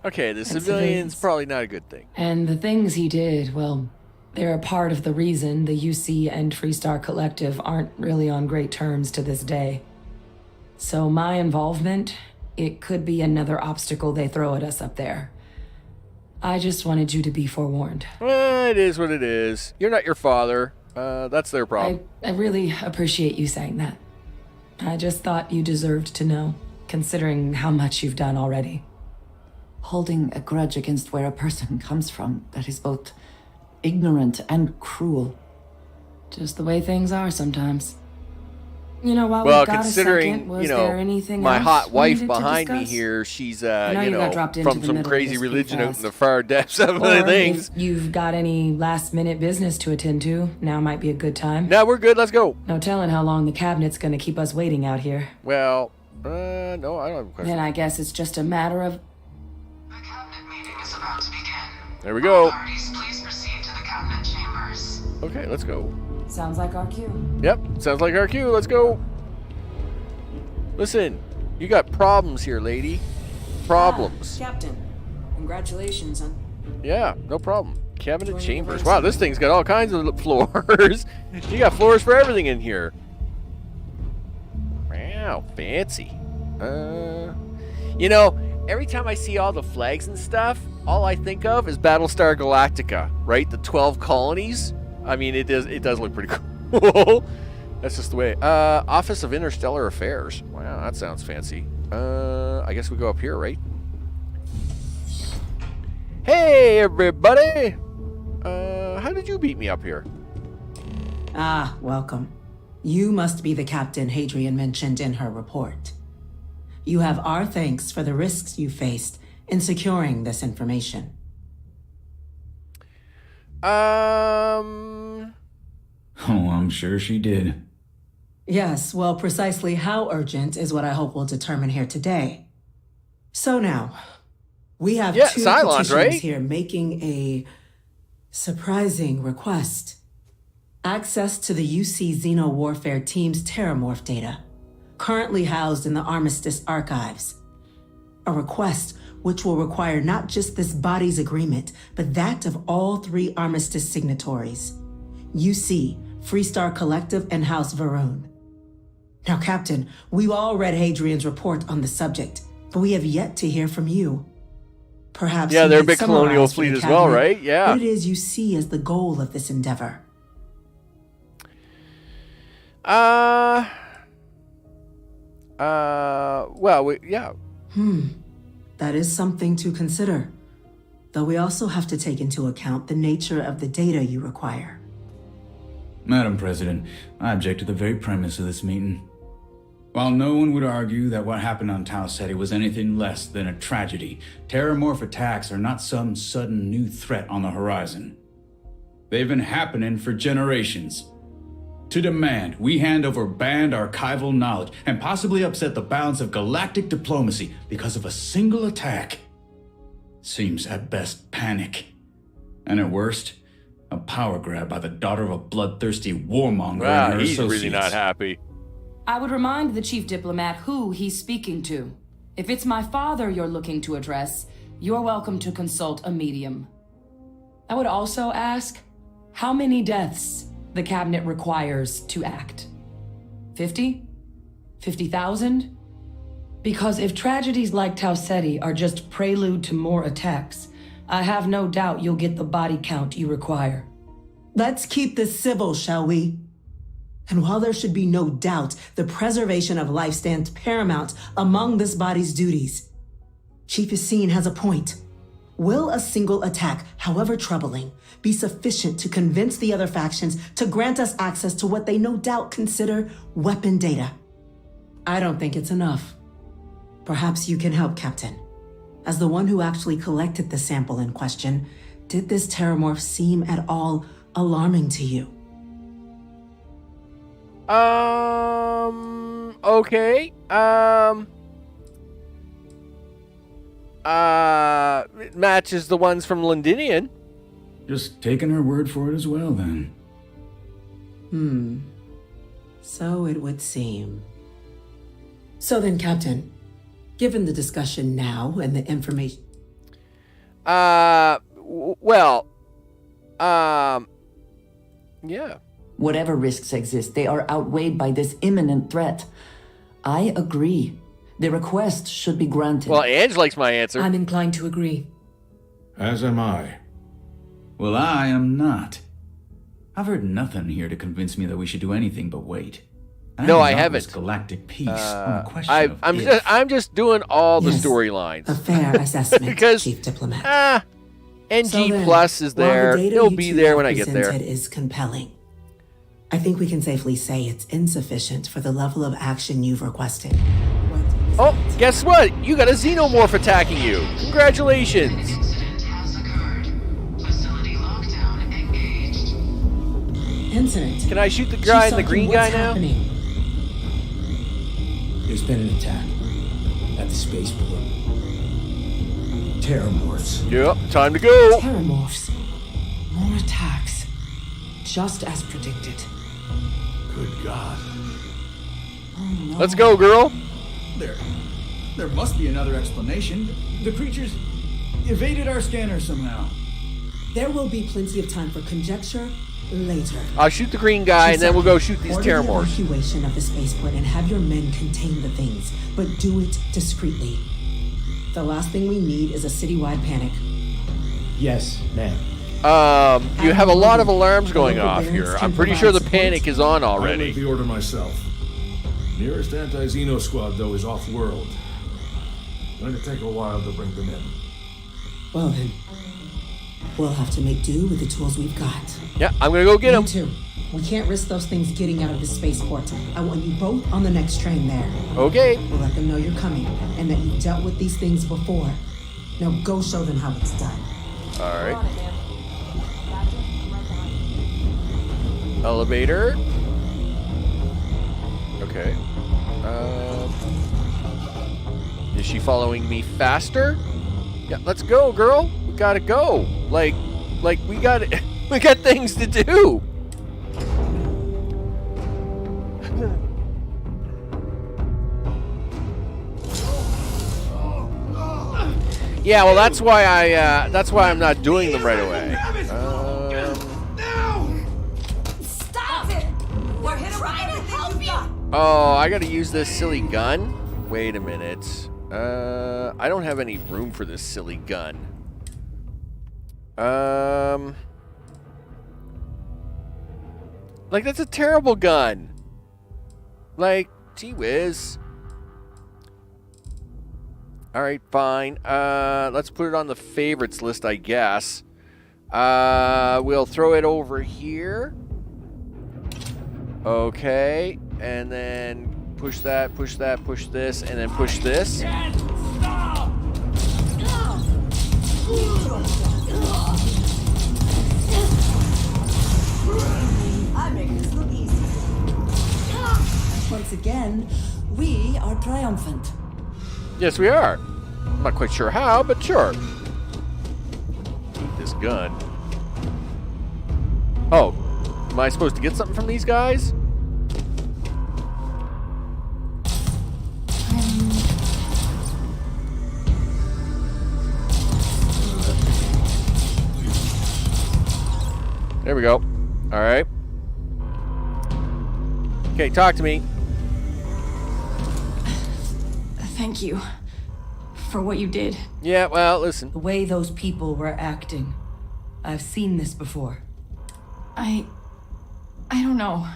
Okay, the civilians, probably not a good thing. And the things he did, well, they're a part of the reason the UC and Freestar Collective aren't really on great terms to this day. So my involvement, it could be another obstacle they throw at us up there. I just wanted you to be forewarned. Well, it is what it is. You're not your father. That's their problem. I really appreciate you saying that. I just thought you deserved to know, considering how much you've done already. Holding a grudge against where a person comes from, that is both ignorant and cruel. Just the way things are sometimes. You know, while well, we've got considering, a second, was there anything my else hot we wife needed to behind me discuss? here, she's, got dropped into from the some middle of crazy this religion pretty out in the fast. far depths of Or the things. if you've got any last-minute business to attend to, now might be a good time. No, we're good. Let's go. No telling how long the cabinet's gonna keep us waiting out here. Well, no, I don't have a question. Then I guess it's just a matter of... The cabinet meeting is about to begin. There we go. Parties, please proceed to the cabinet chambers. Okay, let's go. Sounds like our cue. Yep, sounds like our cue. Let's go. Listen, you got problems here, lady. Problems. Captain, congratulations on... Yeah, no problem. Cabinet chambers. Wow, this thing's got all kinds of floors. You got floors for everything in here. Wow, fancy. You know, every time I see all the flags and stuff, all I think of is Battlestar Galactica, right? The 12 colonies. I mean, it does look pretty cool. That's just the way. Office of Interstellar Affairs. Wow, that sounds fancy. I guess we go up here, right? Hey, everybody! How did you beat me up here? Ah, welcome. You must be the captain Hadrian mentioned in her report. You have our thanks for the risks you faced in securing this information. Oh, I'm sure she did. Yes, well, precisely how urgent is what I hope we'll determine here today. So now, we have two Cylons, petitioners right? here making a surprising request. Access to the UC Xeno Warfare Team's Terramorph data, currently housed in the Armistice archives. A request which will require not just this body's agreement, but that of all 3 Armistice signatories. UC, Freestar Collective, and House Varun. Now, Captain, we've all read Hadrian's report on the subject, but we have yet to hear from you. Perhaps Yeah, you they're a could big colonial summarize for the fleet as well, cabinet right? Yeah. what it is you see as the goal of this endeavor. Yeah. That is something to consider. Though we also have to take into account the nature of the data you require. Madam President, I object to the very premise of this meeting. While no one would argue that what happened on Tau Ceti was anything less than a tragedy, terramorph attacks are not some sudden new threat on the horizon. They've been happening for generations. To demand we hand over banned archival knowledge and possibly upset the balance of galactic diplomacy because of a single attack seems at best panic, and at worst, a power grab by the daughter of a bloodthirsty warmonger Wow, and her he's associates. really not happy. I would remind the chief diplomat who he's speaking to. If it's my father you're looking to address, you're welcome to consult a medium. I would also ask how many deaths the cabinet requires to act. 50? 50,000? Because if tragedies like Tau Ceti are just prelude to more attacks, I have no doubt you'll get the body count you require. Let's keep this civil, shall we? And while there should be no doubt the preservation of life stands paramount among this body's duties, Chief Yassine has a point. Will a single attack, however troubling, be sufficient to convince the other factions to grant us access to what they no doubt consider weapon data? I don't think it's enough. Perhaps you can help, Captain. As the one who actually collected the sample in question, did this terramorph seem at all alarming to you? Okay. It matches the ones from Londinian. Just taking her word for it as well, then. So it would seem. So then, Captain, given the discussion now and the information... Yeah. Whatever risks exist, they are outweighed by this imminent threat. I agree. The request should be granted. Well, Ange likes my answer. I'm inclined to agree. As am I. Well, I am not. I've heard nothing here to convince me that we should do anything but wait. No, I not haven't. risk galactic peace on the question of I'm just doing all the Yes, storylines. A fair assessment, Because, Chief Diplomat. NG So then, Plus is while there. the data It'll you be two there have when I get there. presented is compelling. I think we can safely say it's insufficient for the level of action you've requested. Oh, guess what? You got a xenomorph attacking you. Congratulations. Incident. Can I shoot the guy in the Chief green Sultan, guy what's now? happening? There's been an attack at the spaceport. Terramorphs. Yep, time to go. Terramorphs. More attacks. Just as predicted. Good God. Let's go, girl. There must be another explanation. The creatures evaded our scanner somehow. There will be plenty of time for conjecture later. I'll shoot the green guy, and then we'll go shoot these Order the terramorphs. evacuation of the spaceport and have your men contain the things, but do it discreetly. The last thing we need is a citywide panic. Yes, ma'am. You have a lot of alarms going off here. I'm pretty sure the panic is on I'll make already. the order myself. Nearest anti-Xeno squad, though, is off-world. Going to take a while to bring them in. Well then, we'll have to make do with the tools we've got. Yeah, I'm gonna go get him. You too. We can't risk those things getting out of the spaceport. I want you both on the next train there. Okay. We'll let them know you're coming and that you've dealt with these things before. Now go show them how it's done. All right. Elevator. Okay. Is she following me faster? Yeah, let's go, girl. We gotta go. Like we got we got things to do. Yeah, well, that's why I'm not doing them right away. Stop it! We're hit right at help you! Oh, I gotta use this silly gun? Wait a minute. I don't have any room for this silly gun. Like, that's a terrible gun. Like, gee whiz. All right, fine. Let's put it on the favorites list, I guess. We'll throw it over here. Okay, and then push that, push this, and then push this. I make this look easy. Once again, we are triumphant. Yes, we are. I'm not quite sure how, but sure. Keep this gun. Oh, am I supposed to get something from these guys? There we go. All right. Okay, talk to me. Thank you for what you did. Yeah, well, listen. The way those people were acting. I've seen this before. I don't know.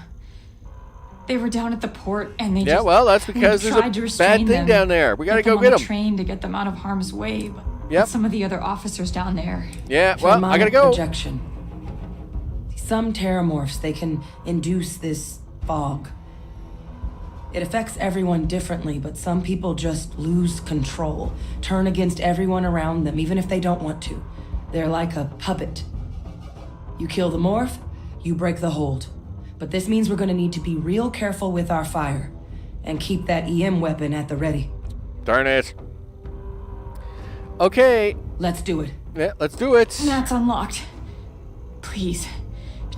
They were down at the port and they Yeah, well, that's because there's a bad thing down there. We gotta go get them. Train to get them out of harm's way. Yep. Some of the other officers down there. Yeah, well, I gotta go. Projection. Some terramorphs, they can induce this fog. It affects everyone differently, but some people just lose control, turn against everyone around them, even if they don't want to. They're like a puppet. You kill the morph, you break the hold. But this means we're gonna need to be real careful with our fire and keep that EM weapon at the ready. Darn it. Okay. Let's do it. Yeah, let's do it. That's unlocked. Please.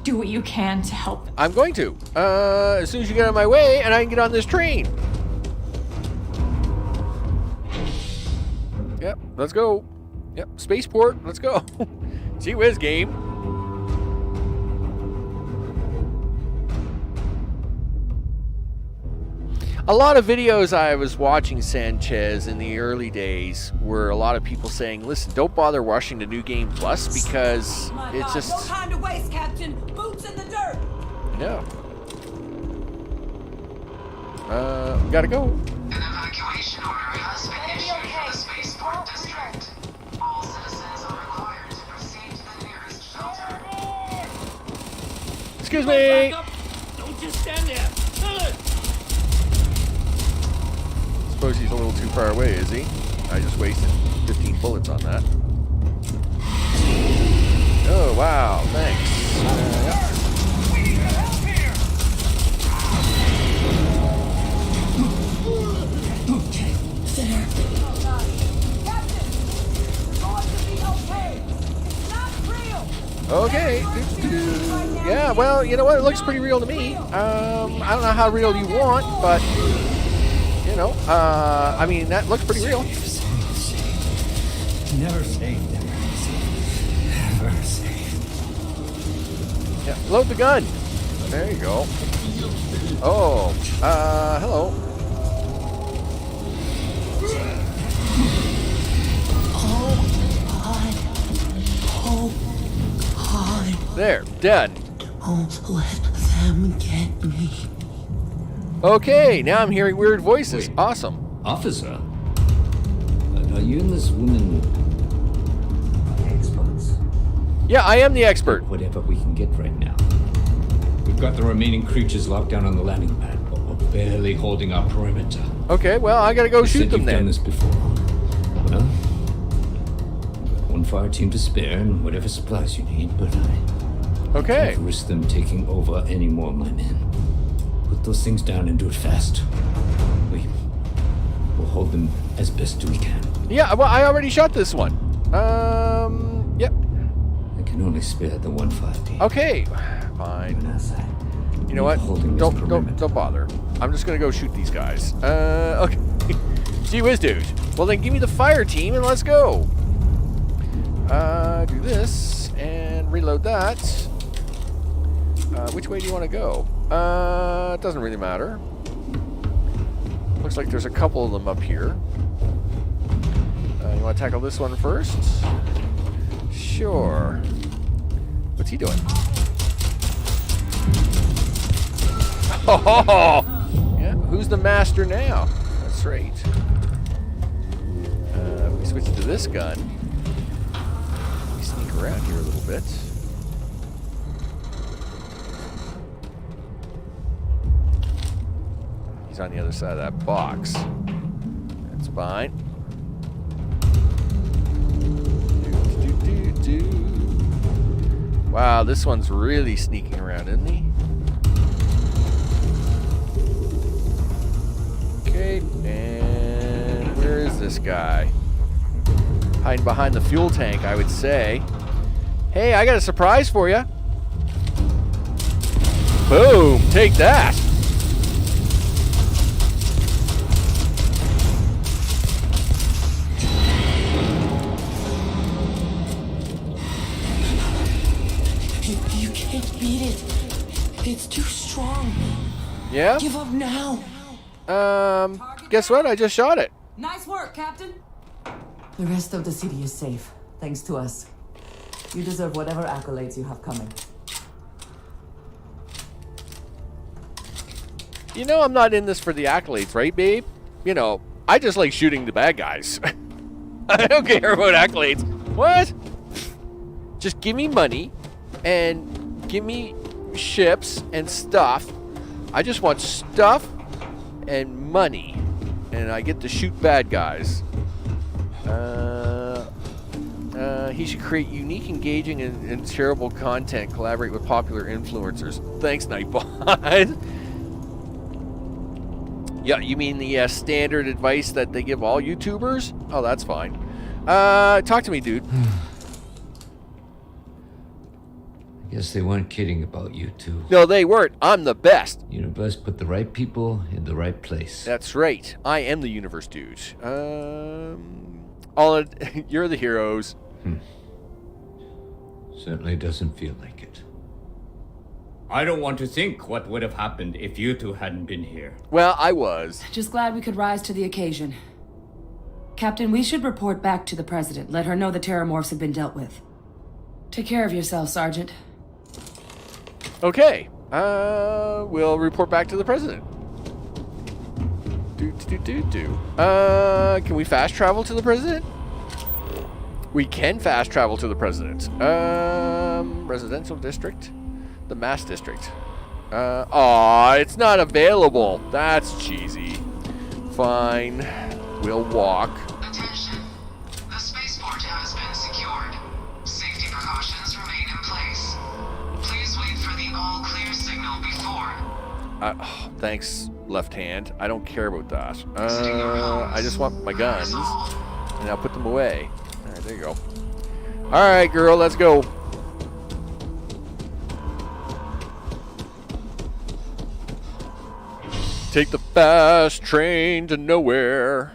Do what you can to help them. I'm going to. As soon as you get out of my way and I can get on this train. Yep, let's go. Yep, spaceport, let's go. Gee whiz, game. A lot of videos I was watching, Sanchez, in the early days were a lot of people saying, listen, don't bother rushing to New Game Plus because it's just... No time to waste, Captain. Boots in the dirt. Yeah. We gotta go. An evacuation order has been issued for the spaceport district. All citizens are required to proceed to the nearest shelter. Excuse me. Don't just stand there. Suppose he's a little too far away, is he? I just wasted 15 bullets on that. Oh, wow. Thanks. Yep. Okay, there. Okay. Yeah, well, you know what? It looks pretty real to me. I don't know how real you want, but... You know, I mean, that looks pretty real. Never safe, never safe. Yeah, load the gun. There you go. Oh, hello. Oh, God. There, done. Don't let them get me. Okay, now I'm hearing weird voices. Awesome. Officer? Are you and this woman... Experts? Yeah, I am the expert. Whatever we can get right now. We've got the remaining creatures locked down on the landing pad, but we're barely holding our perimeter. Okay, well, I gotta go shoot them You've then. done this before. Well, we've got one fire team to spare and whatever supplies you need, but I Okay. can't risk them taking over any more of my men. Put those things down and do it fast. We'll hold them as best we can. Yeah, well, I already shot this one. Yep. I can only spare the 150. Okay, fine. You know what? Don't bother. I'm just gonna go shoot these guys. Okay. Gee whiz, dude. Well, then give me the fire team and let's go. Do this and reload that. Which way do you want to go? It doesn't really matter. Looks like there's a couple of them up here. You want to tackle this one first? Sure. What's he doing? Oh, yeah. Who's the master now? That's right. switch to this gun. We sneak around here a little bit. He's on the other side of that box. That's fine. Wow, this one's really sneaking around, isn't he? Okay, and where is this guy? Hiding behind the fuel tank, I would say. Hey, I got a surprise for you. Boom, take that. You can't beat it. It's too strong. Yeah? Give up now. Guess what? I just shot it. Nice work, Captain. The rest of the city is safe, thanks to us. You deserve whatever accolades you have coming. You know I'm not in this for the accolades, right, babe? You know, I just like shooting the bad guys. I don't care about accolades. What? Just give me money and give me ships and stuff. I just want stuff and money. And I get to shoot bad guys. He should create unique, engaging, and shareable content. Collaborate with popular influencers. Thanks, Nightbot. Yeah, you mean the standard advice that they give all YouTubers? Oh, that's fine. Talk to me, dude. I guess they weren't kidding about you two. No, they weren't. I'm the best. Universe put the right people in the right place. That's right. I am the universe dude. You're the heroes. Certainly doesn't feel like it. I don't want to think what would have happened if you two hadn't been here. Well, I was. Just glad we could rise to the occasion. Captain, we should report back to the President. Let her know the Terramorphs have been dealt with. Take care of yourself, Sergeant. Okay. We'll report back to the President. Can we fast travel to the President? We can fast travel to the President. Residential district? The Mass District. It's not available. That's cheesy. Fine. We'll walk. Attention. The spaceport has been secured. Safety precautions remain in place. Please wait for the all-clear signal before. Thanks, left hand. I don't care about that. I just want my guns. And I'll put them away. Alright, there you go. Alright, girl, let's go. Take the fast train to nowhere.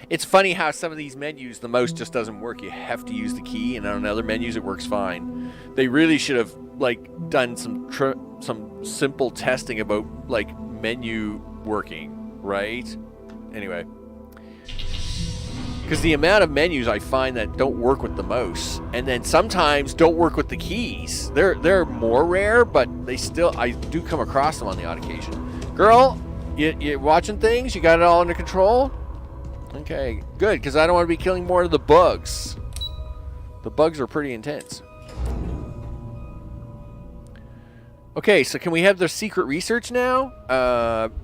It's funny how some of these menus, the mouse just doesn't work. You have to use the key, and on other menus, it works fine. They really should have done some simple testing about menu working, right? Anyway, because the amount of menus I find that don't work with the mouse, and then sometimes don't work with the keys. They're more rare, but I do come across them on the odd occasion. Girl, you watching things? You got it all under control? Okay, good, because I don't want to be killing more of the bugs. The bugs are pretty intense. Okay, so can we have the secret research now?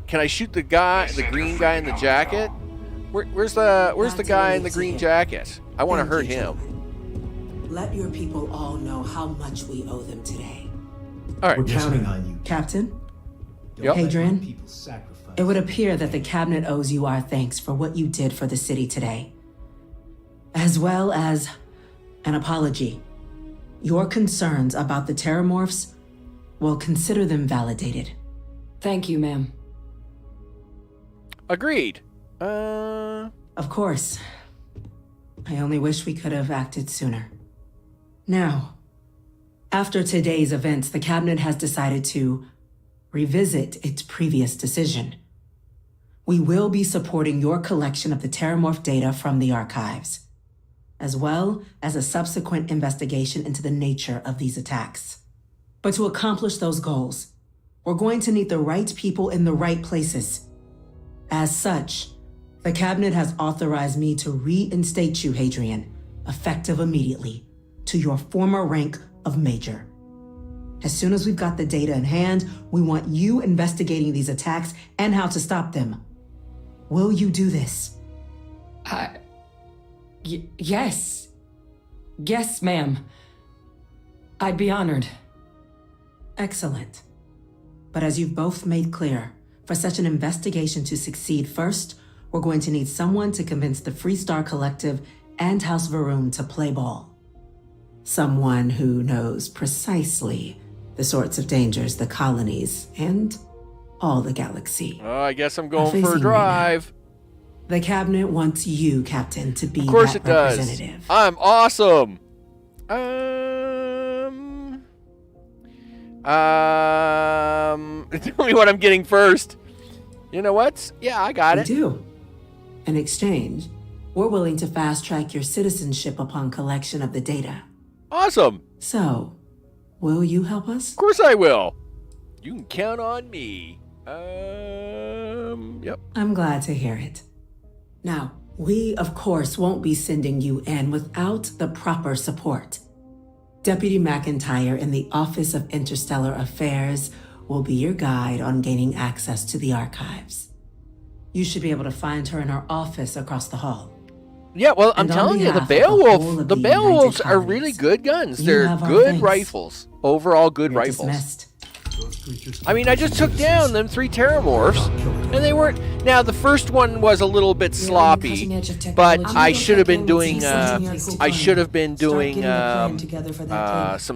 Can I shoot the green guy in the jacket? Where's the guy in the green jacket? I want to hurt him. Let your people all know how much we owe them today. All right. We're counting on you, Captain? Yep. Adrian, it would appear that the Cabinet owes you our thanks for what you did for the city today, as well as an apology. Your concerns about the Terramorphs, well, consider them validated. Thank you, ma'am. Agreed. Of course. I only wish we could have acted sooner. Now, after today's events, the Cabinet has decided to revisit its previous decision. We will be supporting your collection of the Terramorph data from the archives, as well as a subsequent investigation into the nature of these attacks. But to accomplish those goals, we're going to need the right people in the right places. As such, The Cabinet has authorized me to reinstate you, Hadrian, effective immediately, to your former rank of Major. As soon as we've got the data in hand, we want you investigating these attacks and how to stop them. Will you do this? Yes. Yes, ma'am. I'd be honored. Excellent. But as you've both made clear, for such an investigation to succeed, first, we're going to need someone to convince the Freestar Collective and House Varun to play ball. Someone who knows precisely the sorts of dangers the colonies and all the galaxy. Oh, I guess I'm going for a drive. The Cabinet wants you, Captain, to be of course that it does. representative. I'm awesome. Tell me what I'm getting first. You know what? Yeah, I got it. We do. In exchange, we're willing to fast-track your citizenship upon collection of the data. Awesome. So, will you help us? Of course I will. You can count on me. Yep. I'm glad to hear it. Now, we, of course, won't be sending you in without the proper support. Deputy McIntyre in the Office of Interstellar Affairs will be your guide on gaining access to the archives. You should be able to find her in her office across the hall. Yeah, well, I'm telling you, the Beowulfs are really good guns. They're good rifles. Overall good rifles. I mean, I just took down them 3 Terramorphs, and they weren't... Now, the first one was a little bit sloppy, but I should have been doing... some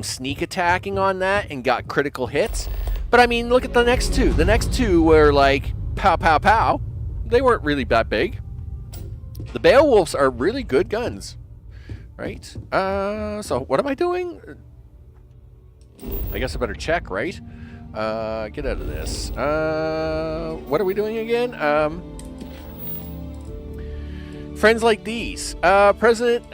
sneak attacking on that and got critical hits. But, I mean, look at the next two. The next two were like, pow, pow, pow. They weren't really that big. The Beowulfs are really good guns. Right? So, what am I doing? I guess I better check, right? Get out of this. What are we doing again? Friends like these. President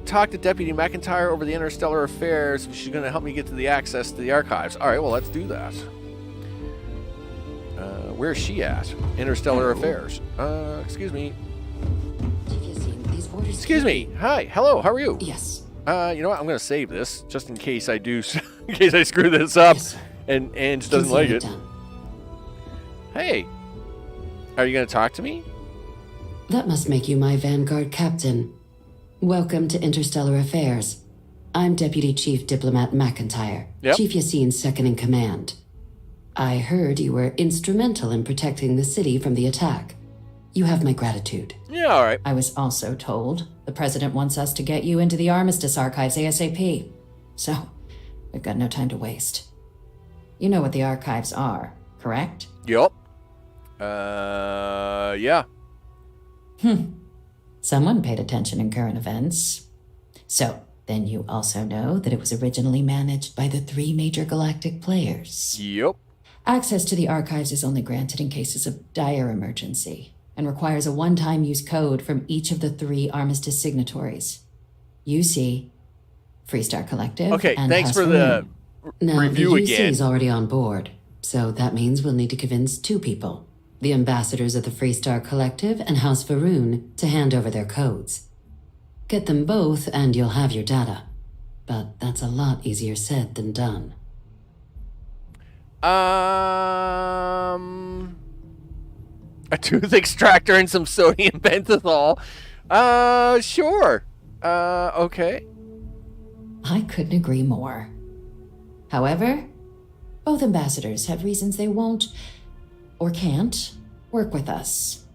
talked to Deputy McIntyre over the Interstellar Affairs. She's going to help me get to the access to the archives. All right, well, let's do that. Where's she at? Interstellar Affairs. Excuse me. Excuse me. Hi. Hello. How are you? Yes. You know what? I'm going to save this just in case I do. In case I screw this up. Yes. And Ange doesn't like it. Hey, are you going to talk to me? That must make you my Vanguard captain. Welcome to Interstellar Affairs. I'm Deputy Chief Diplomat McIntyre, Chief Yassine's second in command. I heard you were instrumental in protecting the city from the attack. You have my gratitude. Yeah, all right. I was also told the President wants us to get you into the Armistice archives ASAP. So, we've got no time to waste. You know what the archives are, correct? Yup. Yeah. Someone paid attention in current events. So, then you also know that it was originally managed by the 3 major galactic players. Yup. Access to the archives is only granted in cases of dire emergency and requires a one-time use code from each of the 3 Armistice signatories. UC, Freestar Collective, okay, and thanks House for the review the UC again. is already on board, so that means we'll need to convince 2 people, the ambassadors of the Freestar Collective and House Varun, to hand over their codes. Get them both and you'll have your data. But that's a lot easier said than done. A tooth extractor and some sodium pentothal. Sure. Okay. I couldn't agree more. However, both ambassadors have reasons they won't, or can't, work with us.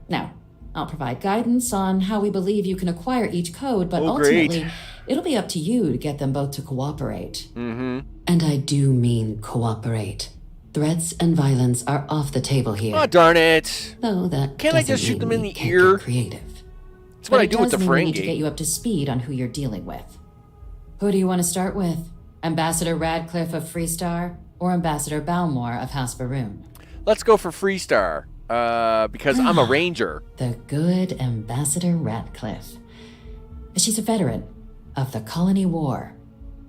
Now, I'll provide guidance on how we believe you can acquire each code, but ultimately, it'll be up to you to get them both to cooperate. Mm-hmm. And I do mean cooperate. Threats and violence are off the table here. Oh, darn it. Though that Can't I just shoot them in the ear? Creative. That's what I do with the Ferengi. Ferengi. To get you up to speed on who you're dealing with. Who do you want to start with? Ambassador Radcliffe of Freestar or Ambassador Balmore of House Varun? Let's go for Freestar, because I'm a ranger. The good Ambassador Radcliffe. She's a veteran of the Colony War,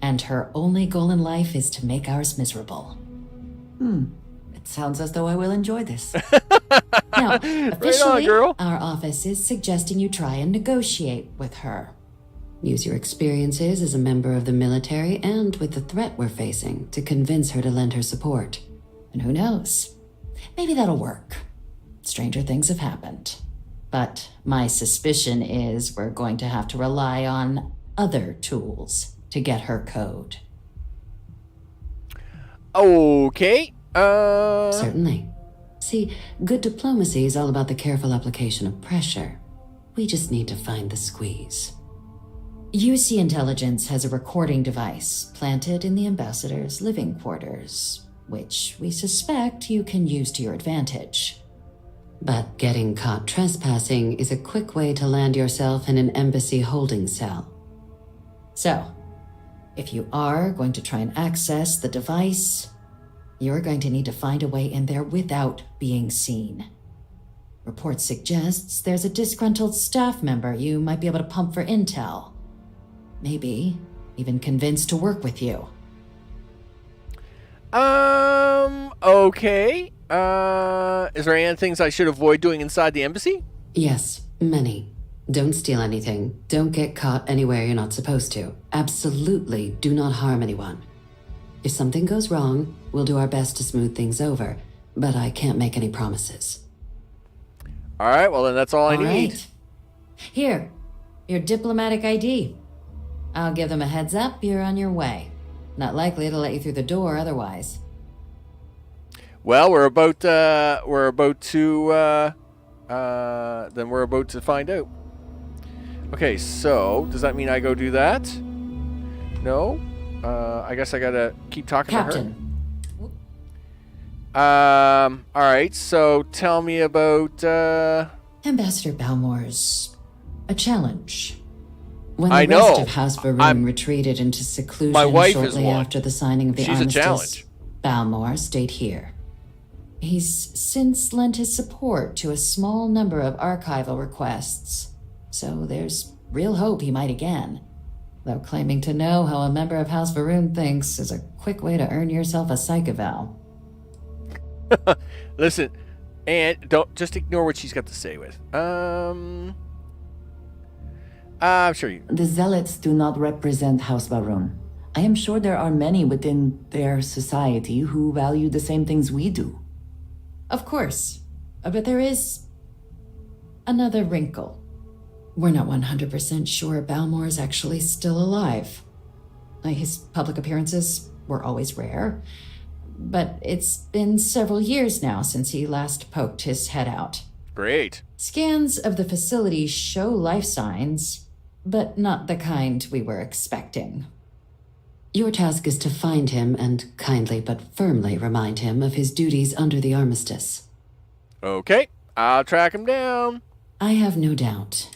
and her only goal in life is to make ours miserable. It sounds as though I will enjoy this. Now, Now, officially, girl. our office is suggesting you try and negotiate with her. Use your experiences as a member of the military and with the threat we're facing to convince her to lend her support. And who knows? Maybe that'll work. Stranger things have happened. But my suspicion is we're going to have to rely on other tools to get her code. Okay. Certainly. See, good diplomacy is all about the careful application of pressure. We just need to find the squeeze. UC Intelligence has a recording device planted in the ambassador's living quarters, which we suspect you can use to your advantage. But getting caught trespassing is a quick way to land yourself in an embassy holding cell. So, if you are going to try and access the device, you're going to need to find a way in there without being seen. Report suggests there's a disgruntled staff member you might be able to pump for intel. Maybe even convince to work with you. Okay. Is there any things I should avoid doing inside the embassy? Yes, many. Don't steal anything. Don't get caught anywhere you're not supposed to. Absolutely do not harm anyone. If something goes wrong, we'll do our best to smooth things over, but I can't make any promises. All right, well then that's all I need. Right. Here, your diplomatic ID. I'll give them a heads up, you're on your way. Not likely to let you through the door otherwise. Well, we're about to find out. Okay, so does that mean I go do that? No. I guess I gotta keep talking Captain. to her. All right. So tell me about. Ambassador Balmore's a challenge. When the I know. rest of House Varun retreated into seclusion My wife is shortly one. after the signing of the She's a armistice, challenge. Balmore stayed here. He's since lent his support to a small number of archival requests, so there's real hope he might again. Though claiming to know how a member of House Varun thinks is a quick way to earn yourself a psych eval. Listen, and don't just ignore what she's got to say with. I'm sure you. The Zealots do not represent House Varun. I am sure there are many within their society who value the same things we do. Of course, but there is another wrinkle. We're not 100% sure Balmore is actually still alive. His public appearances were always rare, but it's been several years now since he last poked his head out. Great. Scans of the facility show life signs, but not the kind we were expecting. Your task is to find him and kindly but firmly remind him of his duties under the armistice. Okay, I'll track him down. I have no doubt.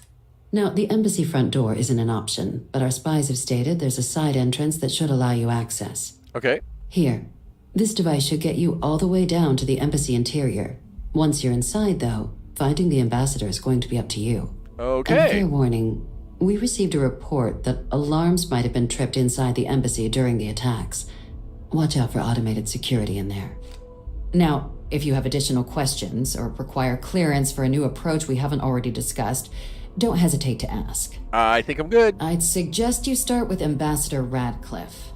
Now, the embassy front door isn't an option, but our spies have stated there's a side entrance that should allow you access. Okay. Here, this device should get you all the way down to the embassy interior. Once you're inside, though, finding the ambassador is going to be up to you. Okay. And fair warning, we received a report that alarms might have been tripped inside the embassy during the attacks. Watch out for automated security in there. Now, if you have additional questions or require clearance for a new approach we haven't already discussed, don't hesitate to ask. I think I'm good. I'd suggest you start with Ambassador Radcliffe.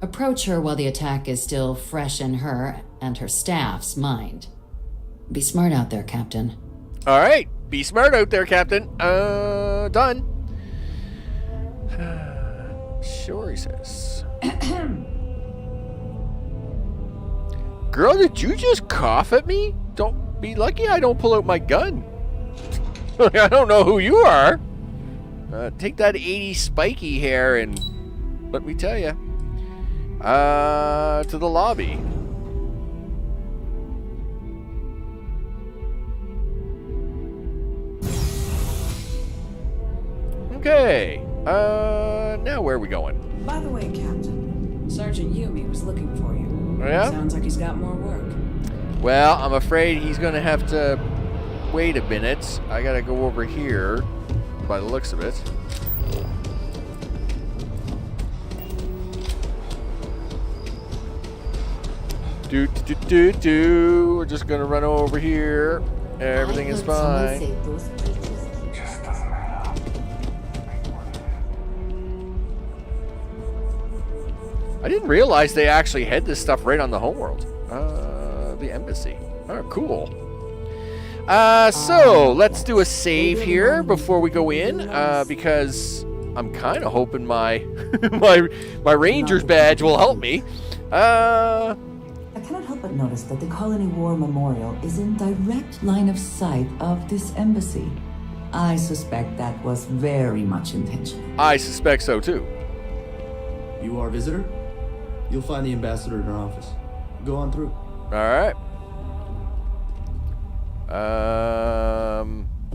Approach her while the attack is still fresh in her and her staff's mind. Be smart out there, Captain. All right. Be smart out there, Captain. Done. Sure, he says. Girl, did you just cough at me? Don't be lucky I don't pull out my gun. I don't know who you are. Take that 80s spiky hair and let me tell you. To the lobby. Okay. Now where are we going? By the way, Captain, Sergeant Yumi was looking for you. Oh, yeah? Sounds like he's got more work. Well, I'm afraid he's going to have to wait a minute. I got to go over here by the looks of it. We're just going to run over here Everything is fine. Just doesn't matter. I didn't realize they actually had this stuff right on the homeworld. The embassy. Oh, cool. So let's do a save here before we go in, because I'm kind of hoping my my ranger's badge will help me. I cannot help but notice that the Colony War Memorial is in direct line of sight of this embassy. I suspect that was very much intentional. I suspect so too. You are a visitor? You'll find the ambassador in her office. Go on through. All right.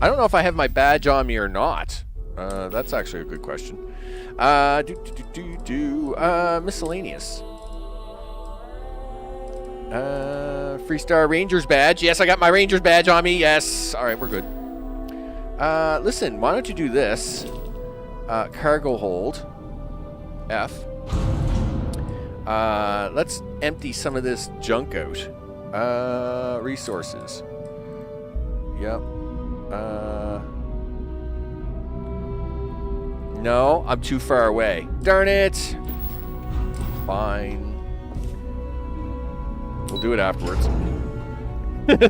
I don't know if I have my badge on me or not. That's actually a good question. Miscellaneous. Freestar Ranger's badge. Yes, I got my Ranger's badge on me. Yes. All right, we're good. Listen, why don't you do this? Cargo hold. F. Let's empty some of this junk out. Resources. Yep. No, I'm too far away. Darn it. Fine. We'll do it afterwards. I'm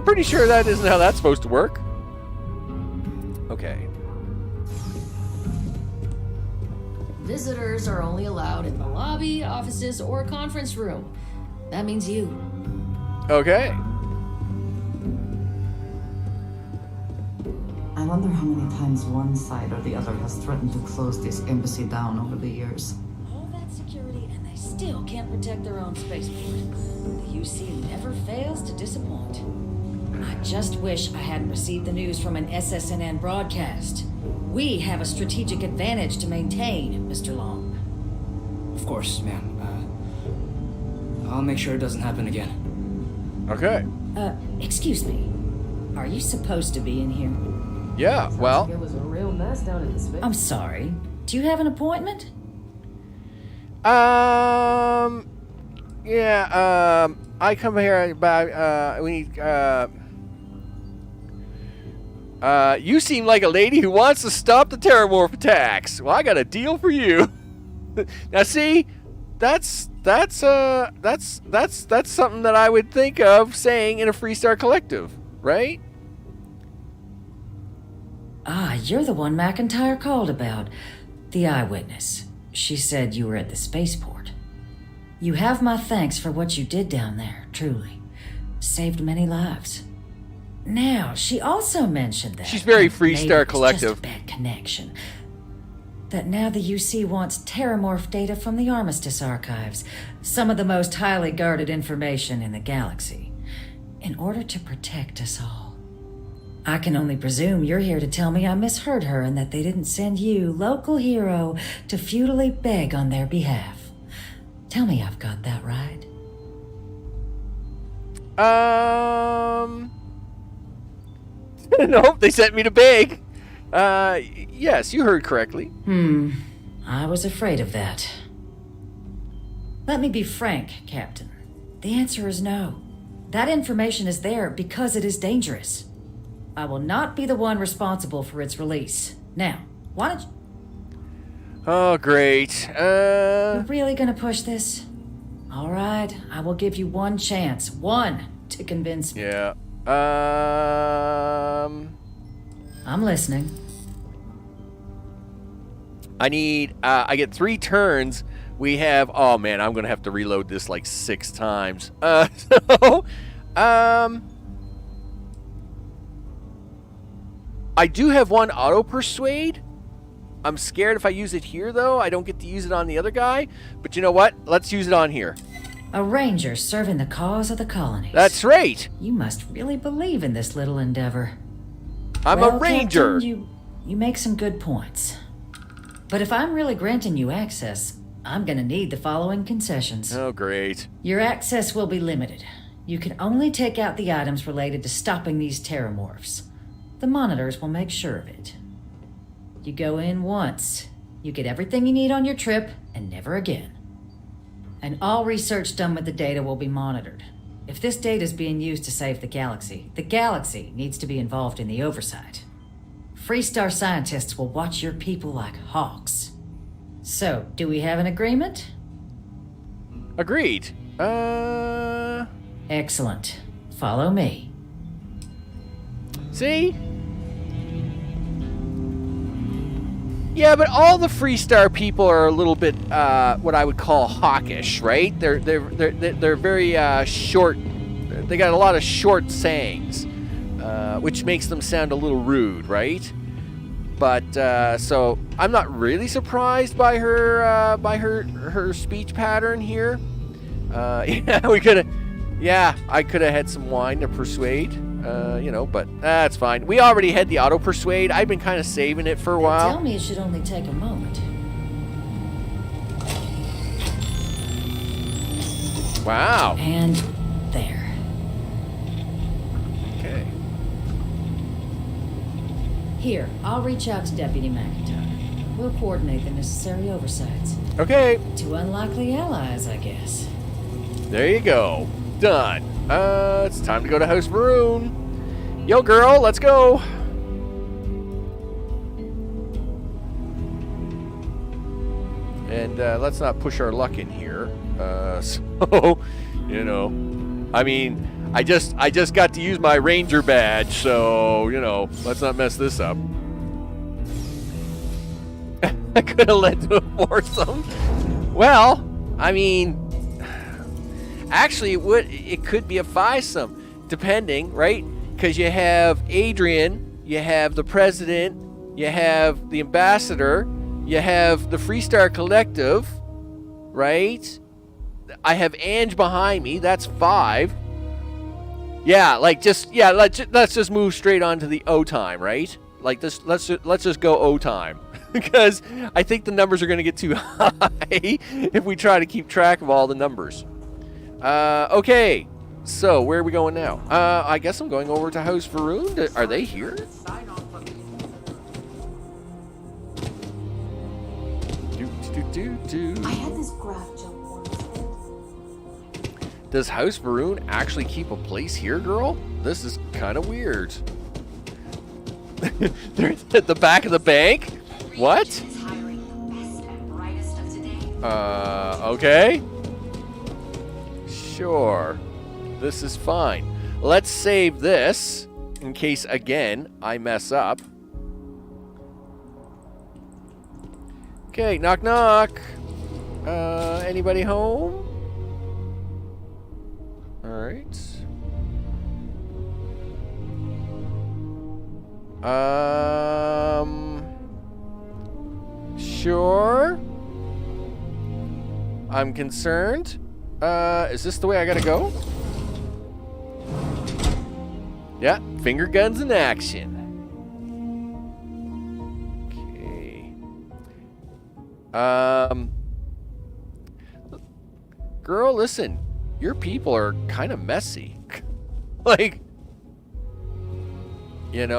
pretty sure that isn't how that's supposed to work. Okay. Visitors are only allowed in the lobby, offices, or conference room. That means you. Okay. I wonder how many times one side or the other has threatened to close this embassy down over the years. All that security and they still can't protect their own spaceport. The UC never fails to disappoint. I just wish I hadn't received the news from an SSNN broadcast. We have a strategic advantage to maintain, Mr. Long. Of course, ma'am. I'll make sure it doesn't happen again. Okay. Excuse me. Are you supposed to be in here? Yeah, well. It was a real mess down in the space. I'm sorry. Do you have an appointment? Yeah, I come here about, we need, you seem like a lady who wants to stop the Terramorph attacks. Well, I got a deal for you. Now, see, that's something that I would think of saying in a Freestar Collective, right? Ah, you're the one McIntyre called about. The eyewitness. She said you were at the spaceport. You have my thanks for what you did down there, truly. Saved many lives. Now, she also mentioned that... She's very Freestar Collective. Just a bad connection. That now the UC wants Terramorph data from the Armistice archives, some of the most highly guarded information in the galaxy, in order to protect us all. I can only presume you're here to tell me I misheard her and that they didn't send you, local hero, to futilely beg on their behalf. Tell me I've got that right. Nope, they sent me to beg. Yes, you heard correctly. I was afraid of that. Let me be frank, Captain. The answer is no. That information is there because it is dangerous. I will not be the one responsible for its release. Now, why don't you... Oh, great. You're really gonna push this? All right, I will give you one chance. One to convince me. Yeah. I'm listening. I need, I get 3 turns. We have, oh man, I'm gonna have to reload this like 6 times. I do have one auto persuade. I'm scared if I use it here though, I don't get to use it on the other guy. But you know what? Let's use it on here. A ranger serving the cause of the colonies. That's right. You must really believe in this little endeavor. I'm a ranger. Captain, you make some good points. But if I'm really granting you access, I'm gonna need the following concessions. Oh, great. Your access will be limited. You can only take out the items related to stopping these terramorphs. The monitors will make sure of it. You go in once. You get everything you need on your trip, and never again. And all research done with the data will be monitored. If this data is being used to save the galaxy needs to be involved in the oversight. Freestar scientists will watch your people like hawks. So, do we have an agreement? Agreed. Excellent. Follow me. See? Yeah, but all the Freestar people are a little bit what I would call hawkish, right? They're very short. They got a lot of short sayings, which makes them sound a little rude, right? But so I'm not really surprised by her speech pattern here. Yeah, we could have. Yeah, I could have had some wine to persuade. But that's fine. We already had the auto persuade. I've been kind of saving it for a while. Tell me it should only take a moment. Wow. And there. Okay. Here, I'll reach out to Deputy McIntyre. We'll coordinate the necessary oversights. Okay. Two unlikely allies, I guess. There you go. Done. It's time to go to House Varun. Yo, girl, let's go. And let's not push our luck in here. So, I mean, I just got to use my ranger badge, so let's not mess this up. I could have led to a foursome. Well, I mean. Actually, it could be a fivesome, depending, right? Because you have Adrian, you have the president, you have the ambassador, you have the Freestar Collective, right? I have Ange behind me. That's 5. Yeah, let's just move straight on to the O time, right? Like this, let's just go O time. Because I think the numbers are going to get too high if we try to keep track of all the numbers. Okay, so where are we going now? I guess I'm going over to House Varun. Are they here? I had this graph jump once. Does House Varun actually keep a place here, girl? This is kind of weird. They're at the back of the bank? What? Okay. Sure. This is fine. Let's save this in case, again, I mess up. Okay, knock knock. Anybody home? Alright. Sure. I'm concerned. Is this the way I gotta go? Yeah, finger guns in action. Okay. Girl, listen. Your people are kind of messy. Like, it's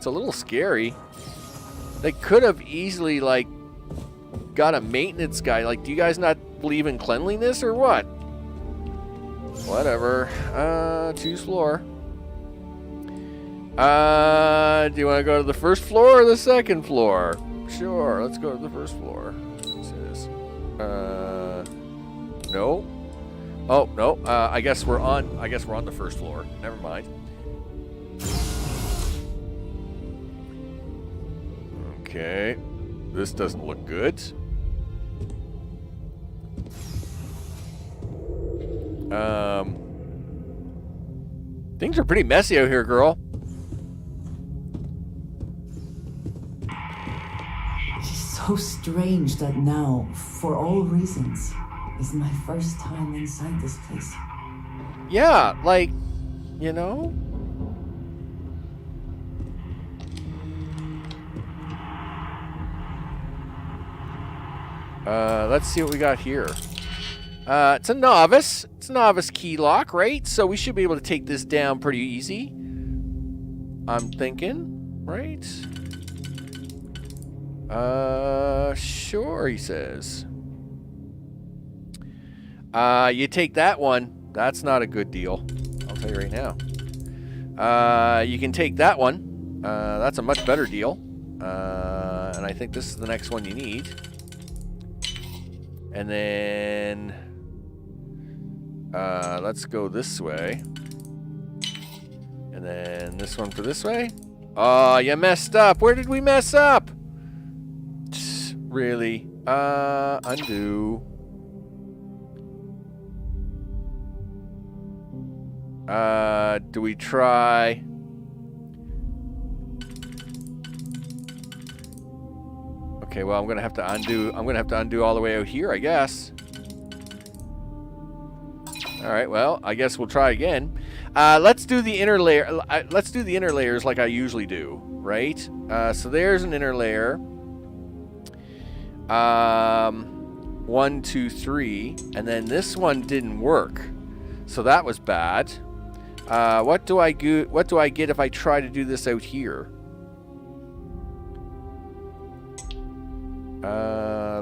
a little scary. They could have easily, like, got a maintenance guy. Like, do you guys not believe in cleanliness or what? Whatever. Choose floor. Do you want to go to the first floor or the second floor? Sure, let's go to the first floor. What's this? No. Oh, no. I guess we're on the first floor. Never mind. Okay. This doesn't look good. Things are pretty messy out here, girl. It's so strange that now, for all reasons, is my first time inside this place. Yeah, like, let's see what we got here. It's a novice. It's a novice key lock, right? So we should be able to take this down pretty easy. I'm thinking, right? Sure, he says. You take that one. That's not a good deal. I'll tell you right now. You can take that one. That's a much better deal. And I think this is the next one you need. And then let's go this way. And then this one for this way. Oh, you messed up. Where did we mess up? Really? Undo. Do we try? Okay, well, I'm gonna have to undo. I'm gonna have to undo all the way out here, I guess. All right. Well, I guess we'll try again. Let's do the inner layer. Let's do the inner layers like I usually do, right? So there's an inner layer. 1, 2, 3, and then this one didn't work, so that was bad. What do I get if I try to do this out here?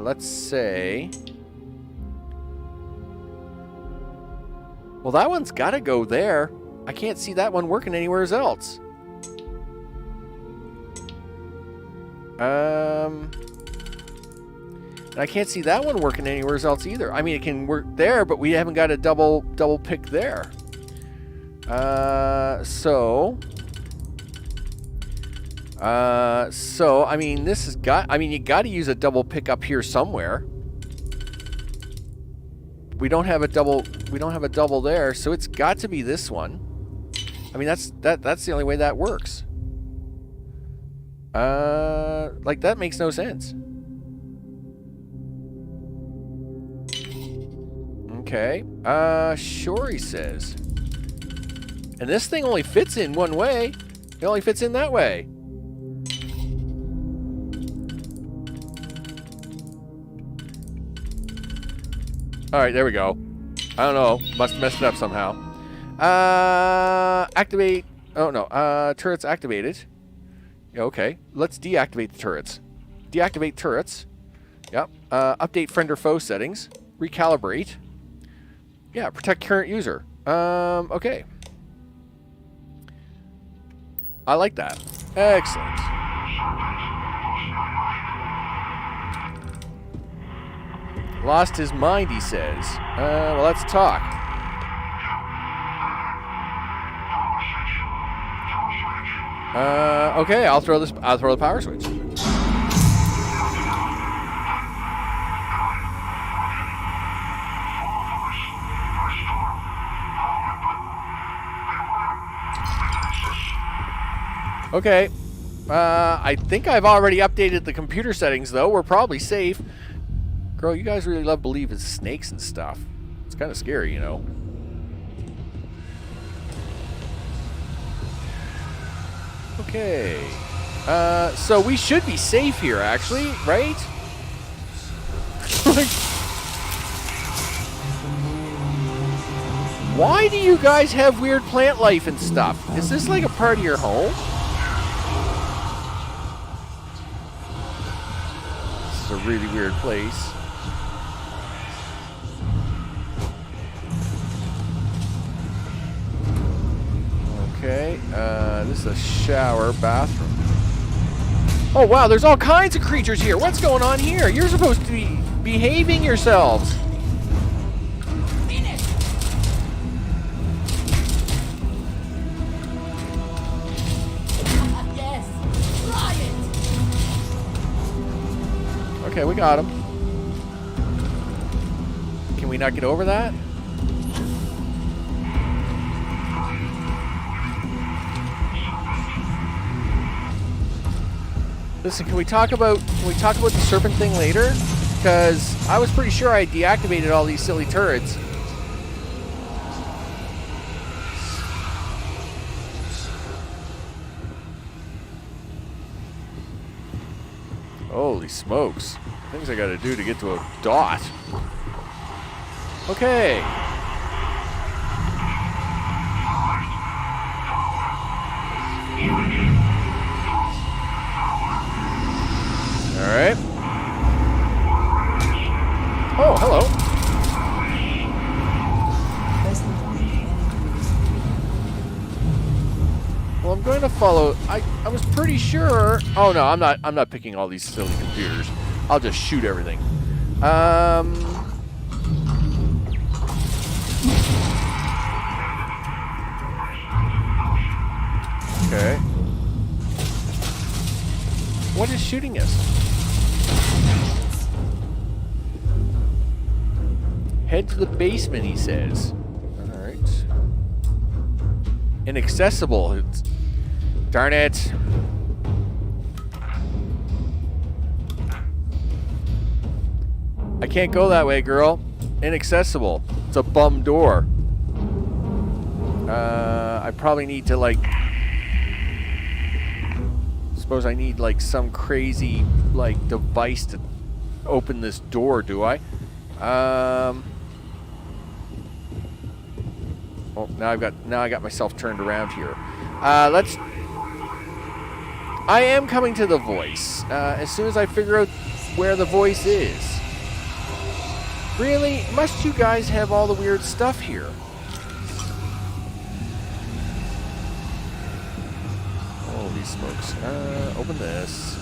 Let's say. Well, that one's got to go there. I can't see that one working anywhere else. And I can't see that one working anywhere else either. I mean, it can work there, but we haven't got a double pick there. So I mean, this has got. I mean, you got to use a double pick up here somewhere. We don't have a double. We don't have a double there, so it's got to be this one. I mean, that's the only way that works. Like that makes no sense. Okay. Sure, he says. And this thing only fits in one way. It only fits in that way. Alright, there we go. I don't know. Must have messed it up somehow. Activate. Oh, no. Turrets activated. Okay. Let's deactivate the turrets. Deactivate turrets. Yep. Update friend or foe settings. Recalibrate. Yeah, protect current user. Okay. I like that. Excellent. Lost his mind, he says. Well, let's talk. Okay, I'll throw the power switch. Okay. I think I've already updated the computer settings, though. We're probably safe. Girl, you guys really love believing snakes and stuff. It's kind of scary, you know. Okay. So we should be safe here, actually, right? Why do you guys have weird plant life and stuff? Is this like a part of your home? This is a really weird place. Okay, this is a shower, bathroom. Oh wow, there's all kinds of creatures here. What's going on here? You're supposed to be behaving yourselves. Okay, we got him. Can we not get over that? Listen, can we talk about the serpent thing later? Because I was pretty sure I deactivated all these silly turrets. Holy smokes. Things I gotta do to get to a dot. Okay. Alright. Oh, hello. gonna follow. I was pretty sure. Oh no, I'm not picking all these silly computers. I'll just shoot everything. Okay. What is shooting us? Head to the basement, he says. Alright. Inaccessible. Darn it. I can't go that way, girl. Inaccessible. It's a bum door. I probably need to, like... Suppose I need, like, some crazy, like, device to open this door, do I? Oh, now I got myself turned around here. I am coming to the voice. As soon as I figure out where the voice is. Really? Must you guys have all the weird stuff here? Holy smokes. Open this.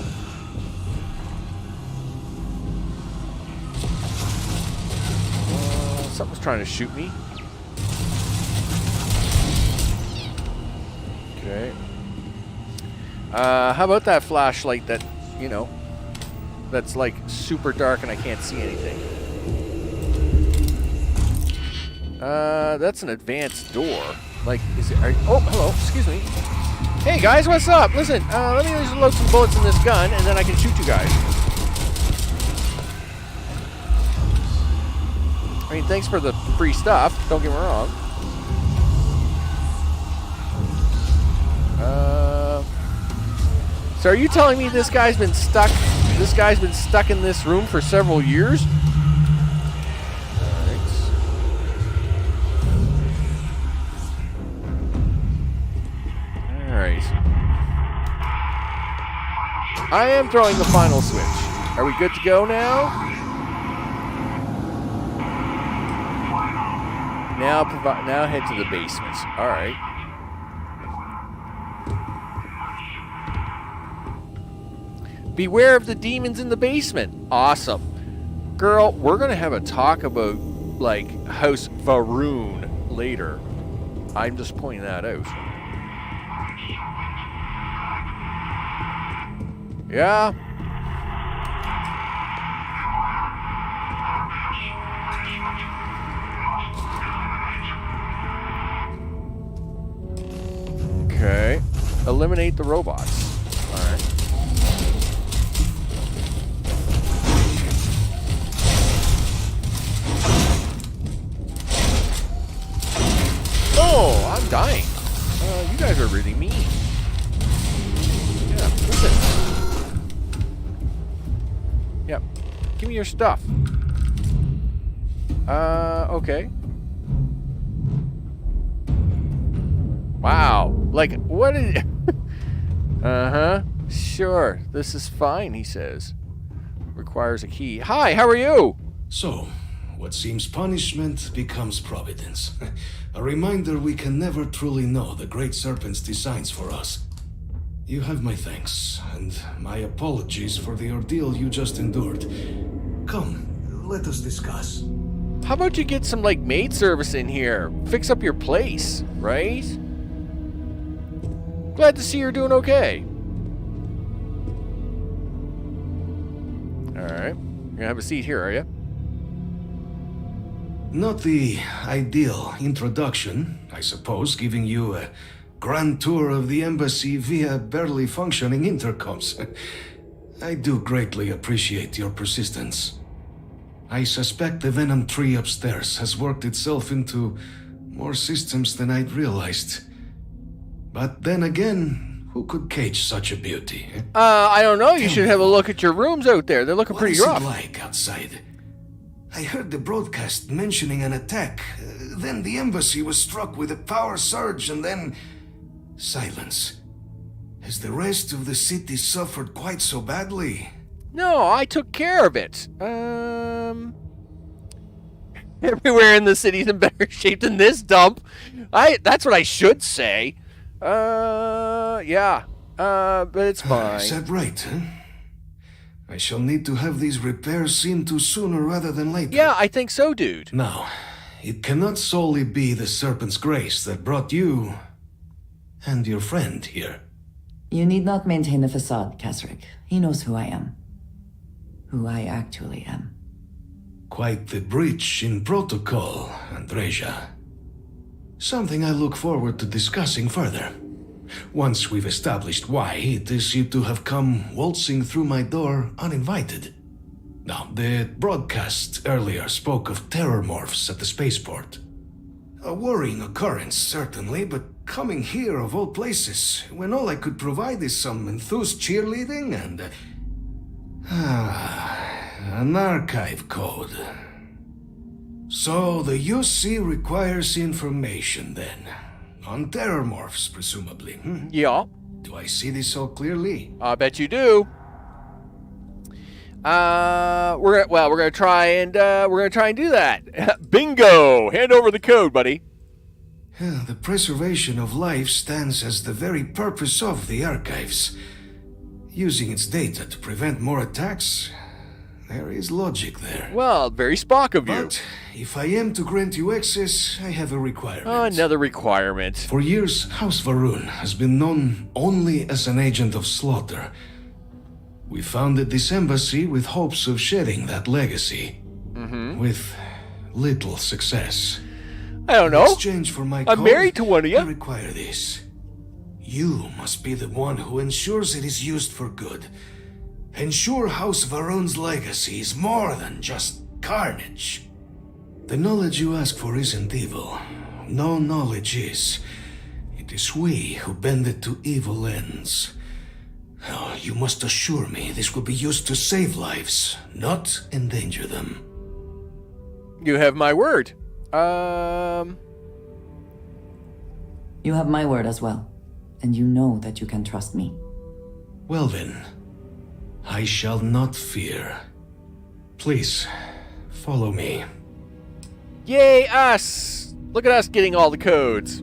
Something's trying to shoot me. Okay. How about that flashlight that, you know, that's like super dark and I can't see anything? That's an advanced door. Like, is it? Oh, hello. Excuse me. Hey guys, what's up? Listen, let me just load some bullets in this gun, and then I can shoot you guys. I mean, thanks for the free stuff. Don't get me wrong. So, are you telling me this guy's been stuck? This guy's been stuck in this room for several years? Alright. I am throwing the final switch. Are we good to go now? Now head to the basement. Alright. Beware of the demons in the basement. Awesome. Girl, we're gonna have a talk about, like, House Varun later. I'm just pointing that out. Yeah. Okay. Eliminate the robots. Alright. Oh, I'm dying. You guys are really mean. Yeah, listen. Yep. Give me your stuff. Okay. Wow. Like, what is... Uh-huh. Sure. This is fine, he says. Requires a key. Hi, how are you? So, what seems punishment becomes providence. A reminder we can never truly know the Great Serpent's designs for us. You have my thanks, and my apologies for the ordeal you just endured. Come, let us discuss. How about you get some, like, maid service in here? Fix up your place, right? Glad to see you're doing okay. Alright. You're gonna have a seat here, are you? Not the ideal introduction, I suppose, giving you a grand tour of the embassy via barely functioning intercoms. I do greatly appreciate your persistence. I suspect the venom tree upstairs has worked itself into more systems than I'd realized. But then again, who could cage such a beauty? I don't know. You should have a look at your rooms out there. They're looking pretty rough. What's it like outside? I heard the broadcast mentioning an attack. Then the embassy was struck with a power surge and then... silence. Has the rest of the city suffered quite so badly? No, I took care of it. Everywhere in the city's in better shape than this dump. That's what I should say. Yeah. But it's fine. Is that right, huh? I shall need to have these repairs seen to sooner rather than later. Yeah, I think so, dude. Now, it cannot solely be the Serpent's Grace that brought you and your friend here. You need not maintain a facade, Kasric. He knows who I am. Who I actually am. Quite the breach in protocol, Andreja. Something I look forward to discussing further. Once we've established why it is you to have come waltzing through my door uninvited. Now, the broadcast earlier spoke of terror morphs at the spaceport. A worrying occurrence, certainly, but coming here of all places, when all I could provide is some enthused cheerleading and... an archive code. So the UC requires information, then. On terror morphs, presumably. Yeah. Do I see this so clearly? I bet you do. We're gonna try and do that. Bingo! Hand over the code, buddy. The preservation of life stands as the very purpose of the archives. Using its data to prevent more attacks, there is logic there. Well, very Spock of you. But if I am to grant you access, I have a requirement. Another requirement. For years, House Varun has been known only as an agent of slaughter. We founded this embassy with hopes of shedding that legacy. With little success. I don't know. In exchange for my I'm married to one of you. I require this. You must be the one who ensures it is used for good. Ensure House Varun's legacy is more than just carnage. The knowledge you ask for isn't evil. No knowledge is. It is we who bend it to evil ends. Oh, you must assure me this will be used to save lives, not endanger them. You have my word. You have my word as well. And you know that you can trust me. Well then, I shall not fear. Please, follow me. Yay, us! Look at us getting all the codes.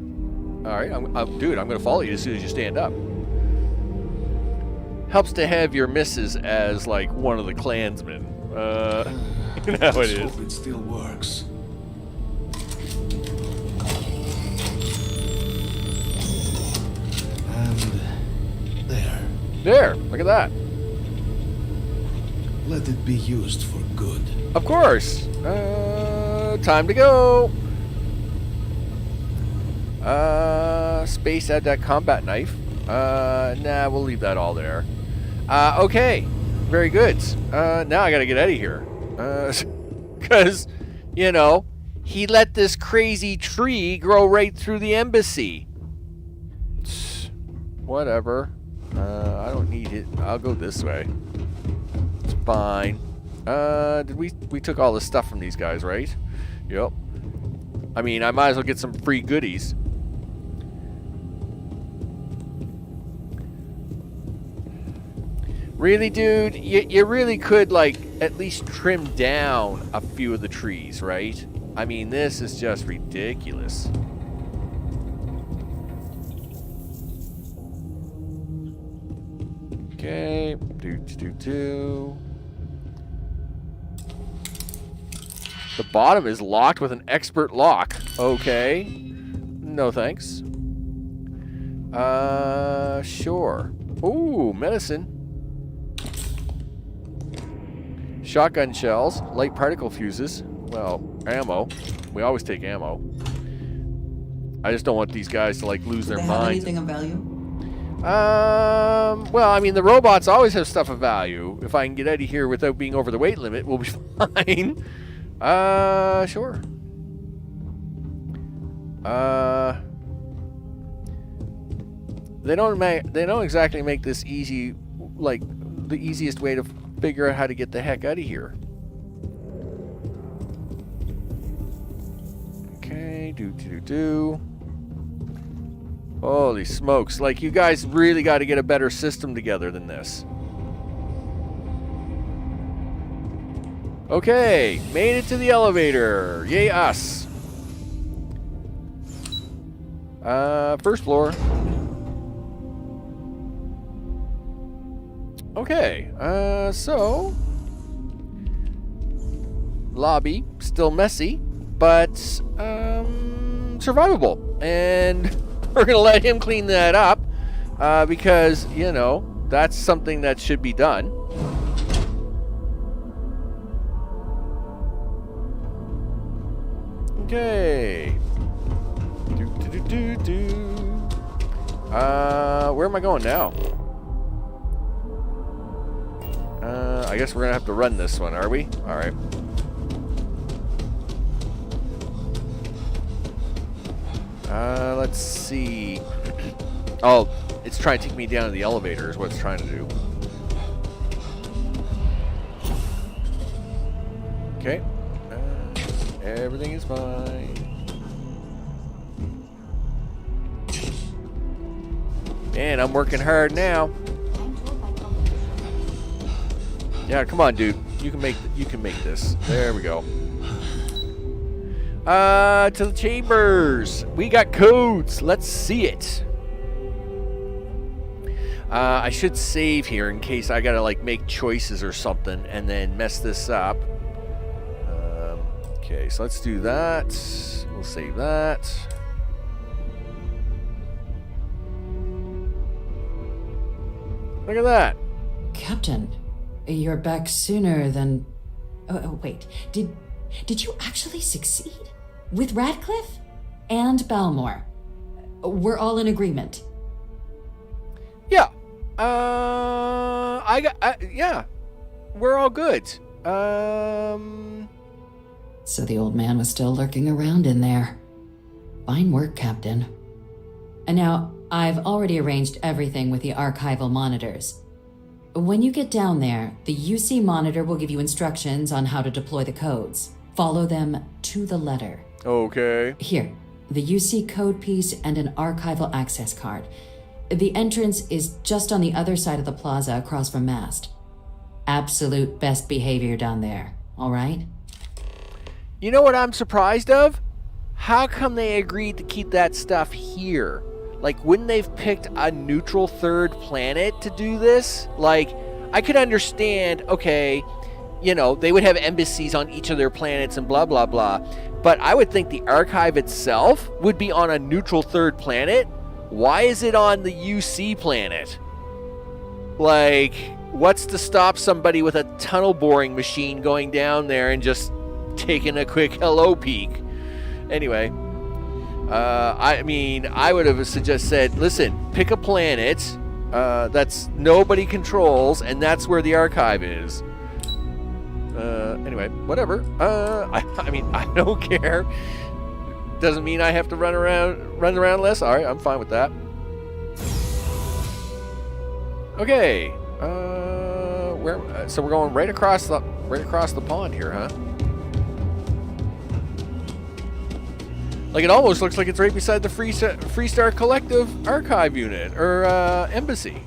Alright, dude, I'm gonna follow you as soon as you stand up. Helps to have your missus as, like, one of the clansmen. You know how it is. Hope it still works. And there. There, look at that. Let it be used for good. Of course. Time to go. Space, add that combat knife. Nah, we'll leave that all there. Okay. Very good. Now I gotta get out of here. Because, you know, he let this crazy tree grow right through the embassy. Whatever. I don't need it. I'll go this way. It's fine. We took all the stuff from these guys, right? Yep. I mean, I might as well get some free goodies. Really, dude? You really could, like, at least trim down a few of the trees, right? I mean, this is just ridiculous. Okay. The bottom is locked with an expert lock. Okay. No thanks. Sure. Ooh, medicine. Shotgun shells, light particle fuses. Well, ammo. We always take ammo. I just don't want these guys to, like, lose their minds. Have anything of value? Well, I mean, the robots always have stuff of value. If I can get out of here without being over the weight limit, we'll be fine. Sure. They don't exactly make this easy, like, the easiest way to figure out how to get the heck out of here. Okay, Holy smokes. Like, you guys really got to get a better system together than this. Okay, made it to the elevator. Yay, us. First floor. Okay, so lobby still messy, but survivable, and we're gonna let him clean that up because you know that's something that should be done. Okay. Where am I going now? I guess we're gonna have to run this one, are we? All right. Let's see. Oh, it's trying to take me down to the elevator is what it's trying to do. Okay. Everything is fine. Man, I'm working hard now. Yeah, come on, dude. You can make this. There we go. To the chambers. We got codes. Let's see it. I should save here in case I gotta like make choices or something and then mess this up. Okay, so let's do that. We'll save that. Look at that. Captain, you're back sooner than... Oh, wait. Did you actually succeed? With Radcliffe? And Balmore? We're all in agreement. Yeah. Yeah. We're all good. So the old man was still lurking around in there. Fine work, Captain. And now, I've already arranged everything with the archival monitors. When you get down there, the UC monitor will give you instructions on how to deploy the codes. Follow them to the letter. Okay. Here, the UC code piece and an archival access card. The entrance is just on the other side of the plaza across from Mast. Absolute best behavior down there, all right? You know what I'm surprised of? How come they agreed to keep that stuff here? Like, wouldn't they've picked a neutral third planet to do this? Like, I could understand, okay, you know, they would have embassies on each of their planets and blah, blah, blah. But I would think the archive itself would be on a neutral third planet. Why is it on the UC planet? Like, what's to stop somebody with a tunnel boring machine going down there and just taking a quick hello peek? Anyway, I mean, I would have said, listen, pick a planet that's nobody controls, and that's where the archive is. Anyway, whatever. I mean, I don't care. Doesn't mean I have to run around less. All right, I'm fine with that. Okay. Where? So we're going right across the pond here, huh? Like, it almost looks like it's right beside the Freestar Collective archive unit or embassy.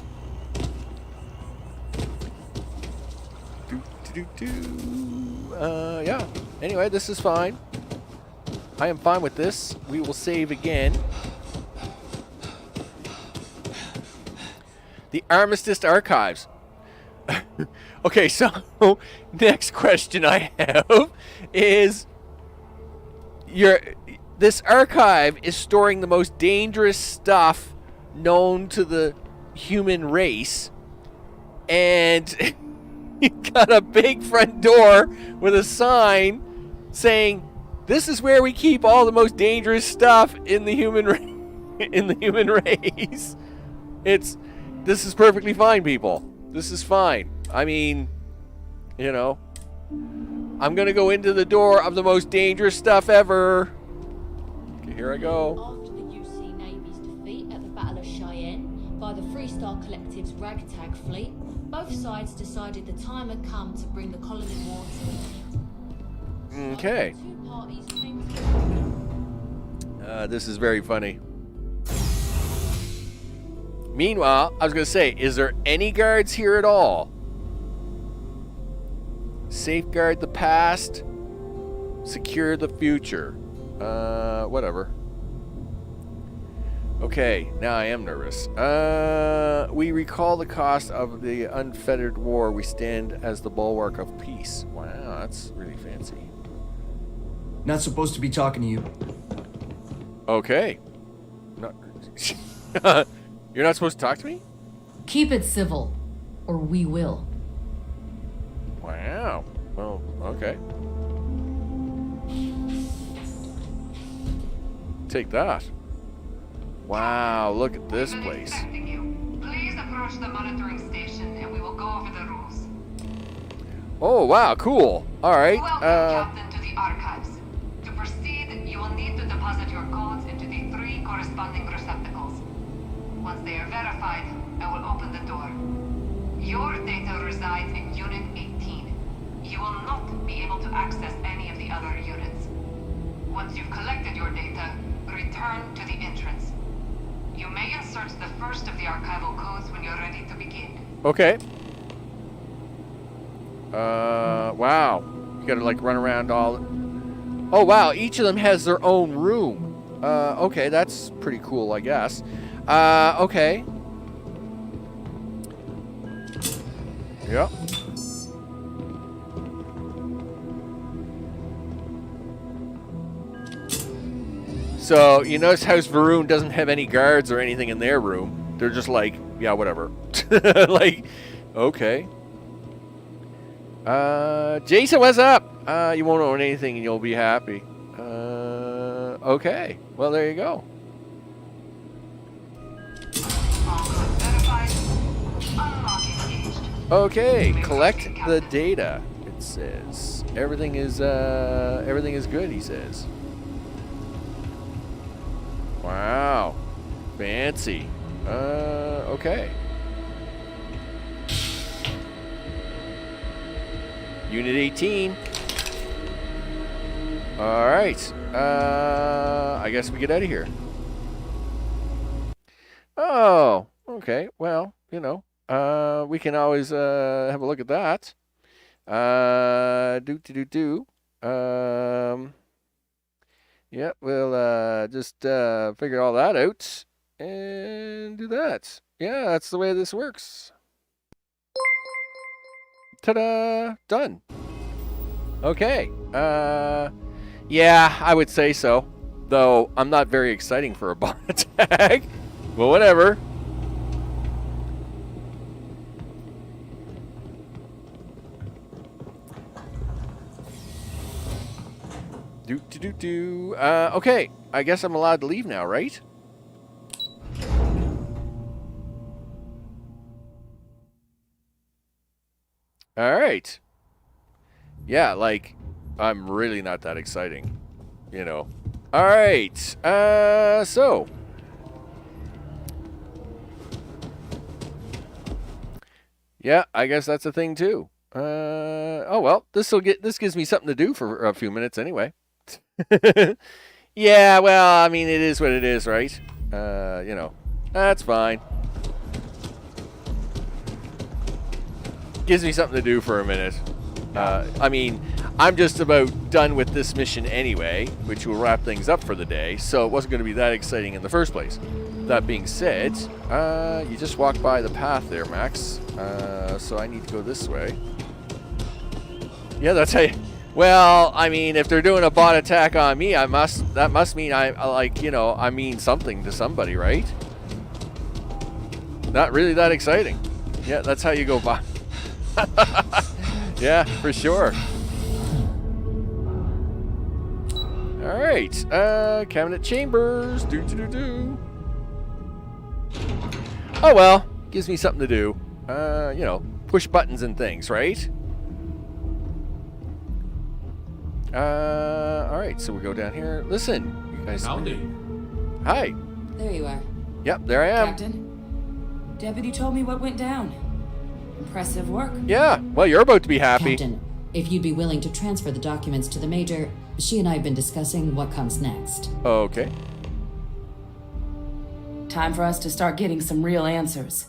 Yeah. Anyway, this is fine. I am fine with this. We will save again. The Armistice Archives. Okay, so next question I have is this archive is storing the most dangerous stuff known to the human race, and you got a big front door with a sign saying, "This is where we keep all the most dangerous stuff in the human race." This is perfectly fine, people. This is fine. I mean, you know, I'm gonna go into the door of the most dangerous stuff ever. Okay, here I go. After the UC Navy's defeat at the Battle of Cheyenne by the Freestar Collective's ragtag fleet, both sides decided the time had come to bring the colony war to an end. Okay. So the two parties came This is very funny. Meanwhile, I was going to say, is there any guards here at all? Safeguard the past, secure the future. Whatever. Okay, now I am nervous. We recall the cost of the unfettered war. We stand as the bulwark of peace. Wow, that's really fancy. Not supposed to be talking to you. Okay. You're not supposed to talk to me? Keep it civil, or we will. Wow. Well, okay. Take that. Wow, look at this place. Please approach the monitoring station and we will go over the rules. Oh, wow, cool. All right. Welcome, Captain, to the archives. To proceed, you will need to deposit your codes into the 3 corresponding receptacles. Once they are verified, I will open the door. Your data resides in Unit 18. You will not be able to access any of the other units. Once you've collected your data, return to the entrance. You may insert the first of the archival codes when you're ready to begin. Okay. Wow. You gotta like run around all... Oh, wow. Each of them has their own room. Okay, that's pretty cool, I guess. Okay. Yep. So, you notice how Varun doesn't have any guards or anything in their room. They're just like, yeah, whatever. Like, okay. Jason, what's up? You won't own anything and you'll be happy. Okay. Well, there you go. Okay, collect the data. It says everything is good, he says. Wow. Fancy. Okay. Unit 18. Alright. I guess we get out of here. Oh, okay. Well, you know, we can always have a look at that. Yeah, we'll just figure all that out and do that. Yeah, that's the way this works. Ta-da! Done. Okay. Yeah, I would say so. Though I'm not very exciting for a bot attack. Well, whatever. Okay, I guess I'm allowed to leave now, right? Alright. Yeah, like, I'm really not that exciting, you know. Alright, so. Yeah, I guess that's a thing too. Oh well, this gives me something to do for a few minutes anyway. Yeah, well, I mean, it is what it is, right? You know, that's fine. Gives me something to do for a minute. I mean, I'm just about done with this mission anyway, which will wrap things up for the day, so it wasn't going to be that exciting in the first place. That being said, you just walked by the path there, Max. So I need to go this way. Yeah, that's how you... Well, I mean, if they're doing a bot attack on me, that must mean I mean something to somebody, right? Not really that exciting. Yeah, that's how you go by. Yeah, for sure. All right, cabinet chambers. Oh well, gives me something to do. You know, push buttons and things, right? All right, so we go down here. Listen, you guys. Howdy. Hi. There you are. Yep, there I am. Captain, Deputy told me what went down. Impressive work. Yeah, well, you're about to be happy. Captain, if you'd be willing to transfer the documents to the Major, she and I have been discussing what comes next. Okay. Time for us to start getting some real answers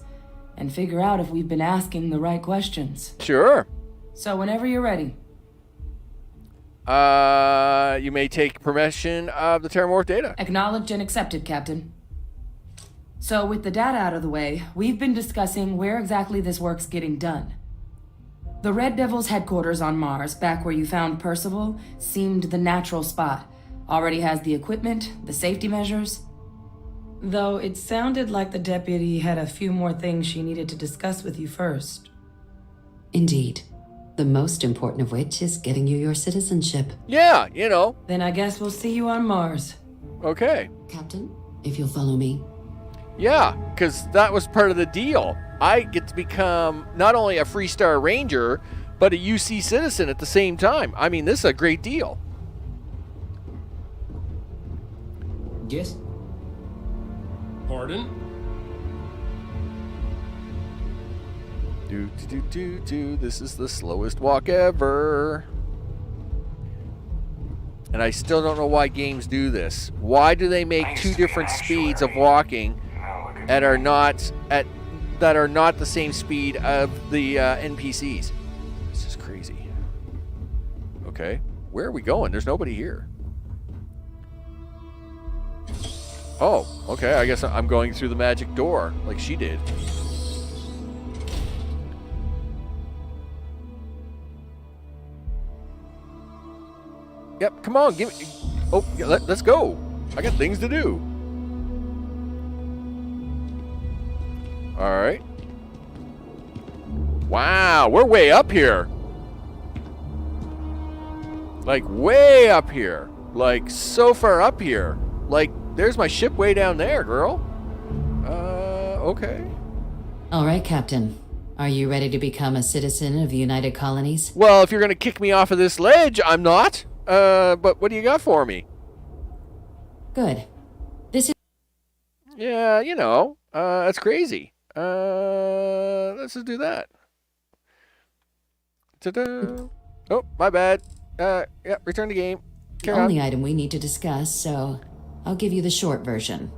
and figure out if we've been asking the right questions. Sure. So whenever you're ready. You may take permission of the Terramorph data. Acknowledged and accepted, Captain. So with the data out of the way, we've been discussing where exactly this work's getting done. The Red Devil's headquarters on Mars, back where you found Percival, seemed the natural spot. Already has the equipment, the safety measures. Though it sounded like the deputy had a few more things she needed to discuss with you first. Indeed. The most important of which is getting you your citizenship. Yeah, you know. Then I guess we'll see you on Mars. Okay. Captain, if you'll follow me. Yeah, because that was part of the deal. I get to become not only a Freestar Ranger, but a UC citizen at the same time. I mean, this is a great deal. Yes? Pardon? This is the slowest walk ever. And I still don't know why games do this. Why do they make two different speeds of walking that are not the same speed of the NPCs? This is crazy. Okay, where are we going? There's nobody here. Oh, okay. I guess I'm going through the magic door like she did. Yep, come on, give me... Oh, yeah, let's go. I got things to do. Alright. Wow, we're way up here. Like, way up here. Like, so far up here. Like, there's my ship way down there, girl. Okay. All right, Captain. Are you ready to become a citizen of the United Colonies? Well, if you're going to kick me off of this ledge, I'm not. But what do you got for me? Good. This is... Yeah, you know, that's crazy. Let's just do that. Ta-da. Oh, my bad. Yeah, return to game. The only item we need to discuss, so I'll give you the short version.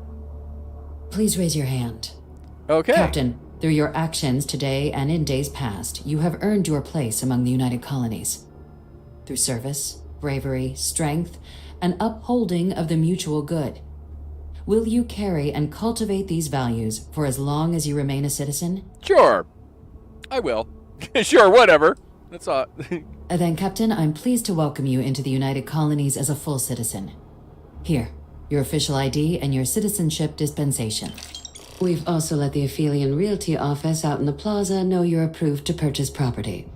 Please raise your hand. Okay. Captain, through your actions today and in days past, you have earned your place among the United Colonies. Through service, bravery, strength, and upholding of the mutual good. Will you carry and cultivate these values for as long as you remain a citizen? Sure. I will. Sure, whatever. That's all. Then, Captain, I'm pleased to welcome you into the United Colonies as a full citizen. Here, your official ID and your citizenship dispensation. We've also let the Aphelion Realty office out in the plaza know you're approved to purchase property.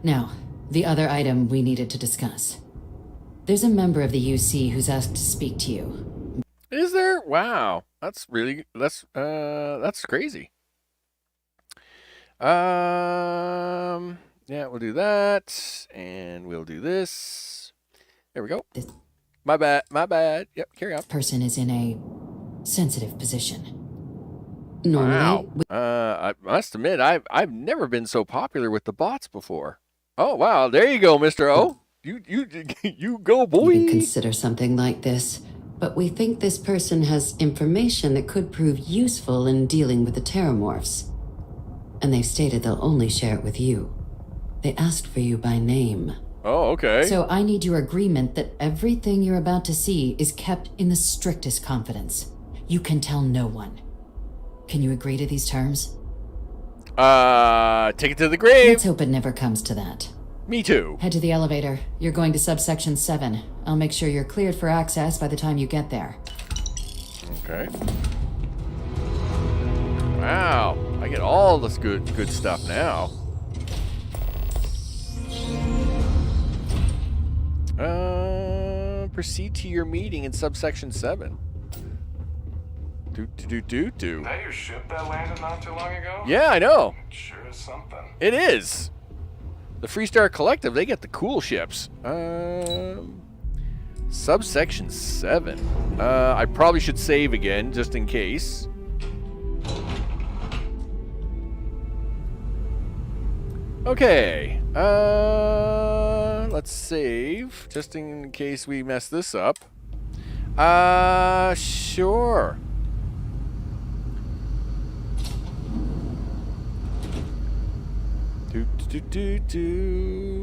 Now, the other item we needed to discuss. There's a member of the UC who's asked to speak to you. Is there? Wow. That's crazy. Yeah, we'll do that. And we'll do this. There we go. My bad. Yep, carry on. Person is in a sensitive position. Normally, wow. I must admit, I've never been so popular with the bots before. Oh wow, there you go, Mr. O. You go, boy. You can consider something like this, but we think this person has information that could prove useful in dealing with the Terramorphs. And they've stated they'll only share it with you. They asked for you by name. Oh, okay. So I need your agreement that everything you're about to see is kept in the strictest confidence. You can tell no one. Can you agree to these terms? Take it to the grave. Let's hope it never comes to that. Me too. Head to the elevator. You're going to subsection 7. I'll make sure you're cleared for access by the time you get there. Okay. Wow, I get all this good stuff now. Proceed to your meeting in subsection 7. Do. That your ship that landed not too long ago? Yeah, I know. It sure is something. It is. The Freestar Collective, they get the cool ships. Subsection 7. I probably should save again, just in case. Okay. Let's save, just in case we mess this up. Sure.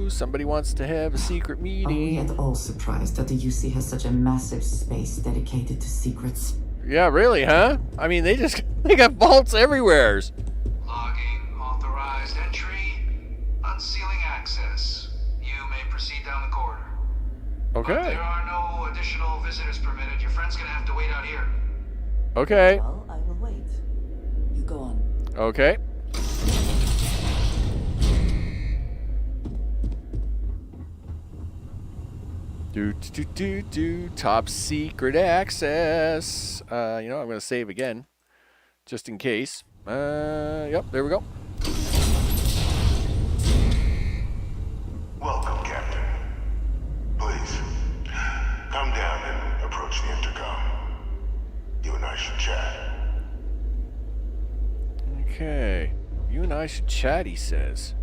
Somebody wants to have a secret meeting. Are we at all surprised that the UC has such a massive space dedicated to secrets? Yeah, really, huh? I mean, they got vaults everywhere. Logging, authorized entry, unsealing access. You may proceed down the corridor. Okay. But there are no additional visitors permitted. Your friend's gonna have to wait out here. Okay. Well, I will wait. You go on. Okay. Top secret access. You know, I'm gonna save again, just in case. Yep, there we go. Welcome, Captain. Please, come down and approach the intercom. You and I should chat. Okay. You and I should chat, he says.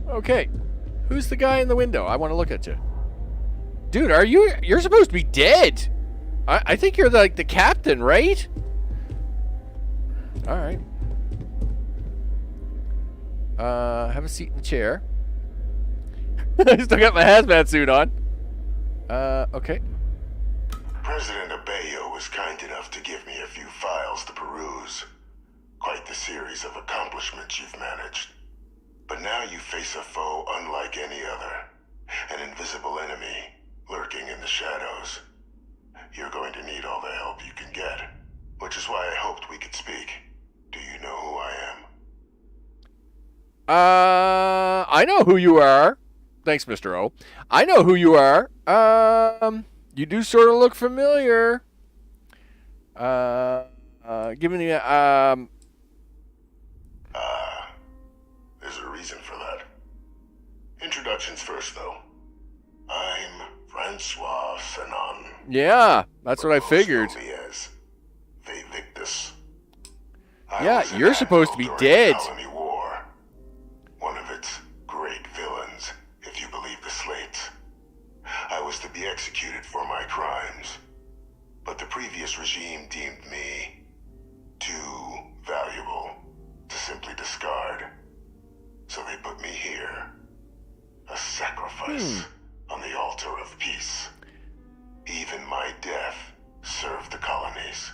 Okay. Who's the guy in the window? I want to look at you. Dude, you're supposed to be dead. I think you're like the captain, right? All right. Have a seat in the chair. I still got my hazmat suit on. Okay. President Abeyo was kind enough to give me a few files to peruse. Quite the series of accomplishments you've managed. But now you face a foe unlike any other. An invisible enemy, lurking in the shadows. You're going to need all the help you can get. Which is why I hoped we could speak. Do you know who I am? I know who you are. Thanks, Mr. O. I know who you are. You do sort of look familiar. Give me There's a reason for that. Introductions first, though. I'm Francois Sanon. Yeah, that's what I figured. Know me as Victus. Yeah, you're supposed to be dead. Colony War. One of its great villains, if you believe the slates. I was to be executed for my crimes, but the previous regime deemed me too valuable to simply discard. So they put me here, a sacrifice on the altar of peace. Even my death served the colonies.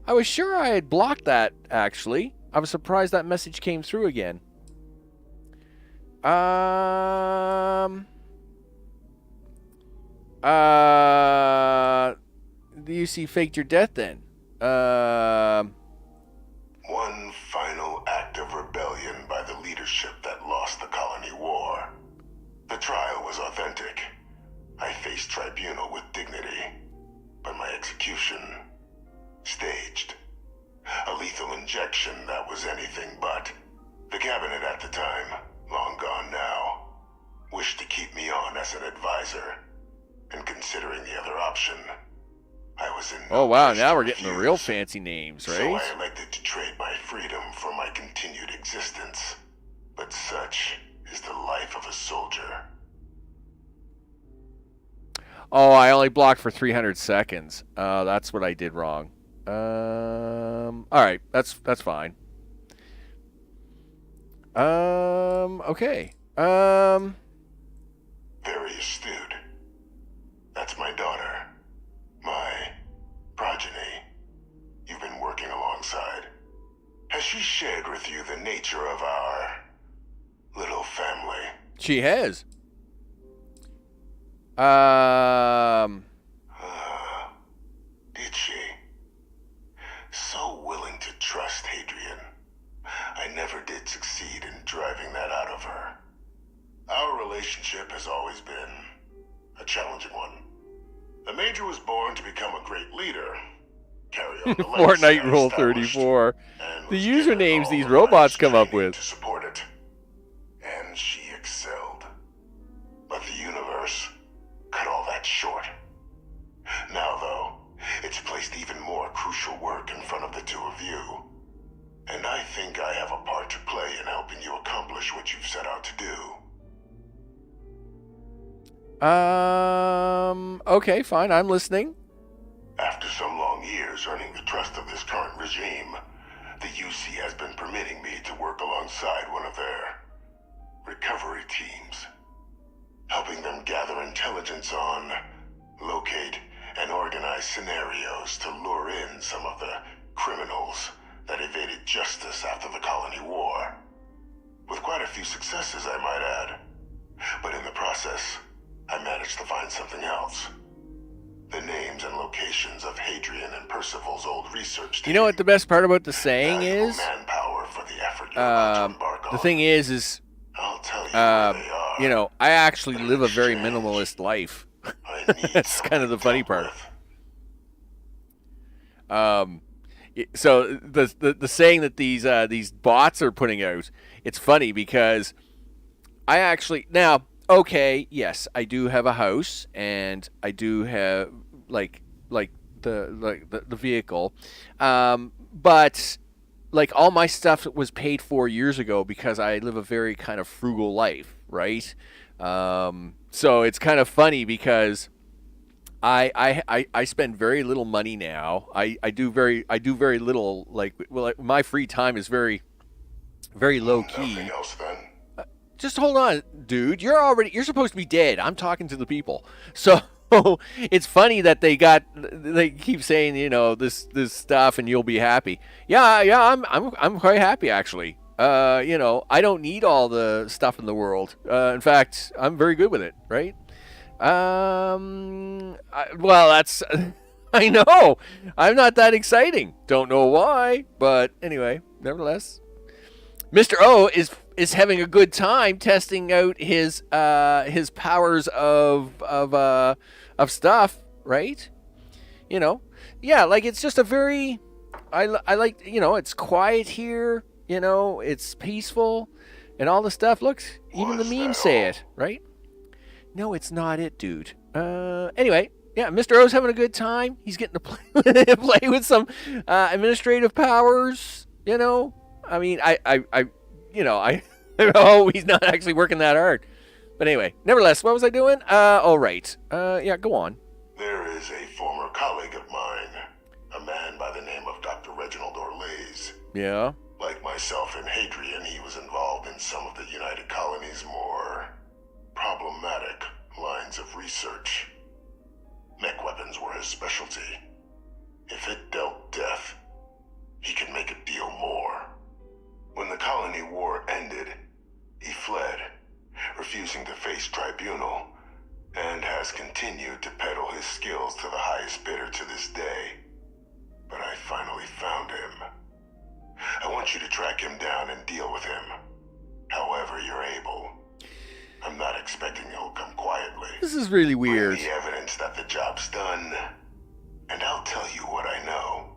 I was sure I had blocked that, actually. I was surprised that message came through again. You see faked your death then. One final act of rebellion by the leadership that lost the colony war. The trial was authentic. I faced tribunal with dignity, but my execution, staged. A lethal injection that was anything but. The cabinet at the time, long gone now, wished to keep me on as an advisor, and considering the other option, I was in Oh wow, now we're getting the real fancy names, right? So I elected to trade my freedom for my continued existence. But such is the life of a soldier. Oh, I only blocked for 300 seconds. That's what I did wrong. All right, that's fine. Okay. Very astute. That's my daughter. My progeny. You've been working alongside. Has she shared with you the nature of our little family? She has. Did she? So willing to trust Hadrian. I never did succeed in driving that out of her. Our relationship has always been a challenging one. The Major was born to become a great leader, carry on the Fortnite Rule 34. The usernames these robots come up with. to support it. And she excelled. But the universe cut all that short. Now, though, it's placed even more crucial work in front of the two of you. And I think I have a part to play in helping you accomplish what you've set out to do. Okay, fine, I'm listening. After some long years earning the trust of this current regime, the UC has been permitting me to work alongside one of their recovery teams, helping them gather intelligence on locate and organize scenarios to lure in some of the criminals that evaded justice after the colony war. With quite a few successes, I might add. But in the process, I managed to find something else. The names and locations of Hadrian and Percival's old research team. You know what the best part about the saying is? Manpower for the effort you're about to embark on. The thing is, I'll tell you where they are. you know, I actually live a very minimalist life. That's kind of the funny part. So the saying that these bots are putting out, it's funny because I actually now, okay, yes, I do have a house and I do have like the vehicle, but like all my stuff was paid for years ago because I live a very kind of frugal life, right? So it's kind of funny because I spend very little money now. I do very little, like, well, my free time is very low key. Nothing else then? Just hold on, dude. You're supposed to be dead. I'm talking to the people. So it's funny that they keep saying, you know, this stuff and you'll be happy. Yeah, I'm quite happy actually. You know, I don't need all the stuff in the world. In fact, I'm very good with it, right? Well, that's I know. I'm not that exciting. Don't know why, but anyway, nevertheless, Mr. O is having a good time testing out his powers of stuff, right? You know, yeah, like it's just a very I like, you know, it's quiet here. You know, it's peaceful, and all the stuff. Look, even the memes say it, right? No, it's not it, dude. Anyway, yeah, Mr. O's having a good time. He's getting to play with some administrative powers. You know, I mean, I oh, he's not actually working that hard. But anyway, nevertheless, what was I doing? All right. Yeah, go on. There is a former colleague of mine, a man by the name of Dr. Reginald Orlays. Yeah. Like myself and Hadrian, he was involved in some of the United Colony's more problematic lines of research. Mech weapons were his specialty. If it dealt death, he could make a deal more. When the colony war ended, he fled, refusing to face tribunal, and has continued to peddle his skills to the highest bidder to this day. But I finally found him. I want you to track him down and deal with him, however you're able. I'm not expecting he'll come quietly. This is really weird. Bring the evidence that the job's done, and I'll tell you what I know.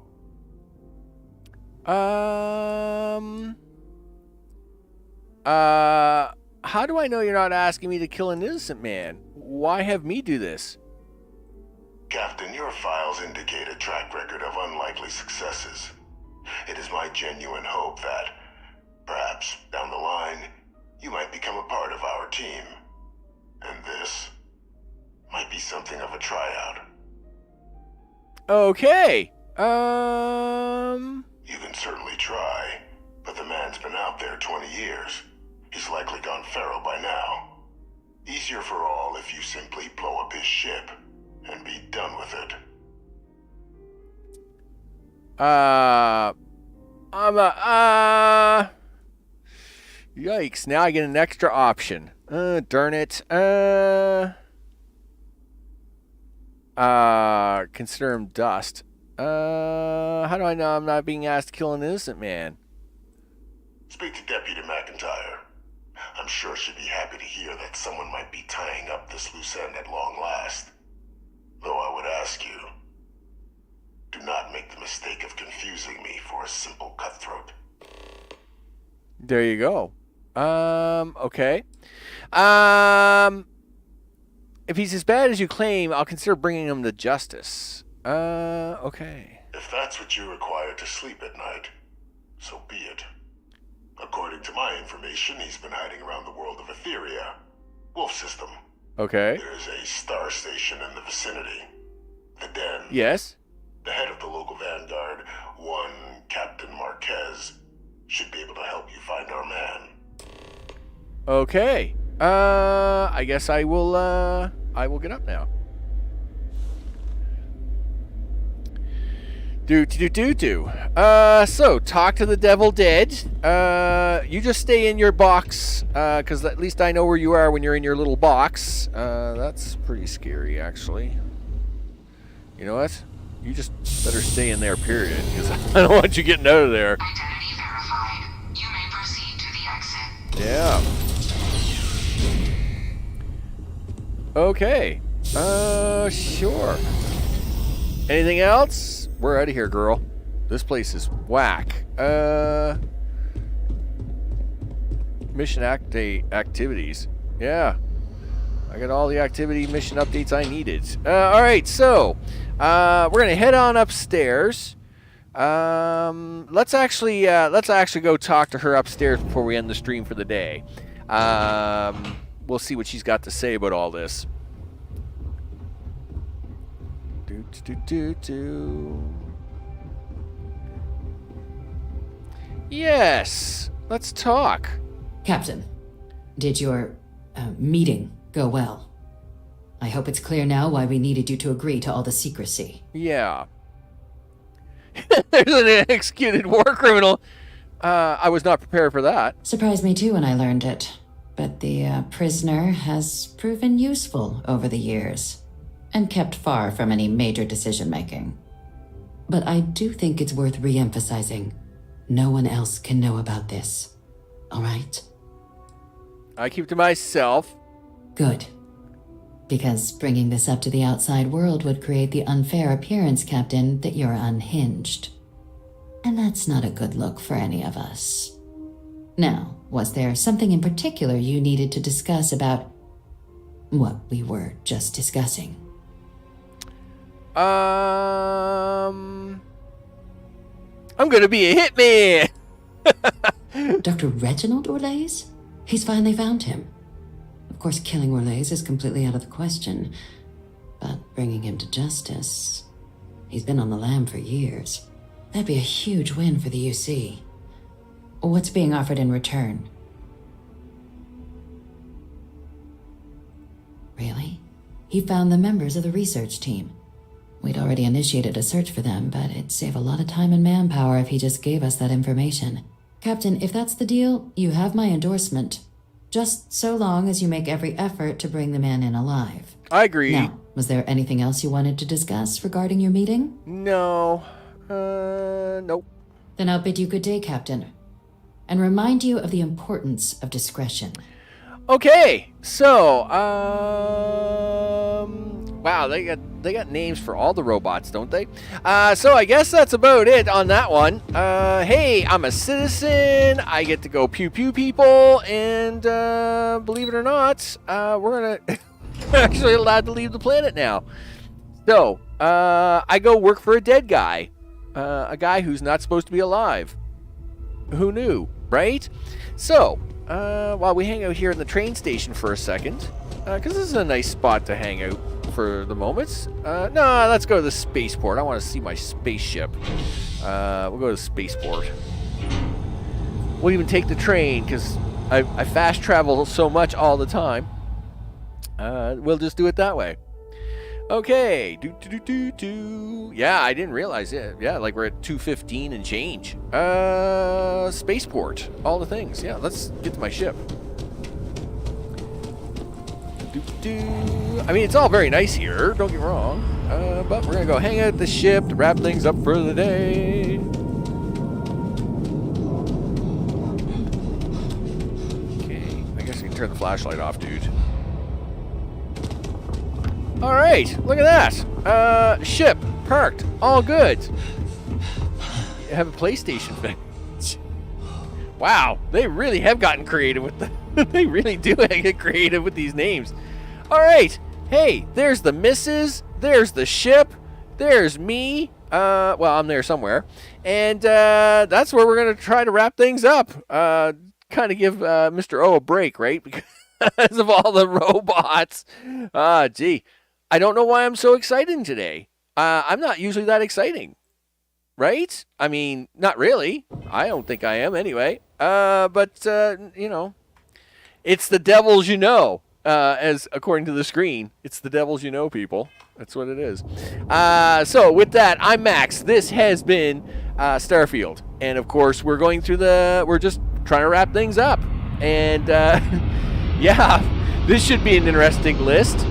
How do I know you're not asking me to kill an innocent man? Why have me do this? Captain, your files indicate a track record of unlikely successes. It is my genuine hope that, perhaps down the line, you might become a part of our team. And this might be something of a tryout. Okay. You can certainly try, but the man's been out there 20 years. He's likely gone feral by now. Easier for all if you simply blow up his ship and be done with it. Yikes, now I get an extra option. Darn it. Consider him dust. How do I know I'm not being asked to kill an innocent man? Speak to Deputy McIntyre. I'm sure she'd be happy to hear that someone might be tying up this loose end at long last. Though I would ask you, do not make the mistake of confusing me for a simple cutthroat. There you go. Okay. If he's as bad as you claim, I'll consider bringing him to justice. Okay. If that's what you require to sleep at night, so be it. According to my information, he's been hiding around the world of Etheria, Wolf System. Okay. There's a star station in the vicinity. The Den. Yes? The head of the local vanguard, one Captain Marquez, should be able to help you find our man. Okay. I guess I will get up now. So, talk to the devil dead. You just stay in your box, because at least I know where you are when you're in your little box. That's pretty scary, actually. You know what? You just better stay in there, period, because I don't want you getting out of there. Identity verified. You may proceed to the exit. Yeah. Okay. Sure. Anything else? We're out of here, girl. This place is whack. Mission activities. Yeah. I got all the activity mission updates I needed. Alright, so we're gonna head on upstairs. Let's actually go talk to her upstairs before we end the stream for the day. We'll see what she's got to say about all this. Yes, let's talk. Captain, did your meeting go well? I hope it's clear now why we needed you to agree to all the secrecy. Yeah. There's an executed war criminal. I was not prepared for that. Surprised me too when I learned it. But the prisoner has proven useful over the years, and kept far from any major decision-making. But I do think it's worth re-emphasizing. No one else can know about this. All right? I keep to myself. Good. Because bringing this up to the outside world would create the unfair appearance, Captain, that you're unhinged. And that's not a good look for any of us. Now, was there something in particular you needed to discuss about what we were just discussing? I'm gonna be a hitman! Dr. Reginald Orlaise? He's finally found him. Of course, killing Orlaise is completely out of the question, but bringing him to justice... He's been on the lam for years. That'd be a huge win for the UC. What's being offered in return? Really? He found the members of the research team. We'd already initiated a search for them, but it'd save a lot of time and manpower if he just gave us that information. Captain, if that's the deal, you have my endorsement. Just so long as you make every effort to bring the man in alive. I agree. Now, was there anything else you wanted to discuss regarding your meeting? No. Nope. Then I'll bid you good day, Captain. And remind you of the importance of discretion. Okay, so, wow, they got names for all the robots, don't they? So I guess that's about it on that one. Hey, I'm a citizen. I get to go pew pew people, and believe it or not, we're actually allowed to leave the planet now. So, I go work for a dead guy, a guy who's not supposed to be alive. Who knew, right? So, while we hang out here in the train station for a second, because this is a nice spot to hang out for the moment. No, let's go to the spaceport. I want to see my spaceship. We'll go to the spaceport. We'll even take the train, because I fast travel so much all the time. We'll just do it that way. Okay. Yeah, I didn't realize it. Yeah, like we're at 2:15 and change. Spaceport. All the things. Yeah, let's get to my ship. I mean, it's all very nice here. Don't get me wrong. But we're going to go hang out at the ship to wrap things up for the day. Okay. I guess you can turn the flashlight off, dude. Alright, look at that. Ship, parked, all good. You have a PlayStation thing. Wow, they really have gotten creative with the... They really do get creative with these names. Alright, hey, there's the missus, there's the ship, there's me. Well, I'm there somewhere. And that's where we're going to try to wrap things up. Kind of give Mr. O a break, right? Because of all the robots. Gee. I don't know why I'm so excited today. I'm not usually that exciting, right? I mean, not really. I don't think I am anyway. But you know, it's the devils, you know. as according to the screen. It's the devils you know, people. That's what it is. So with that, I'm Max. This has been Starfield. And of course, we're just trying to wrap things up. And yeah, this should be an interesting list.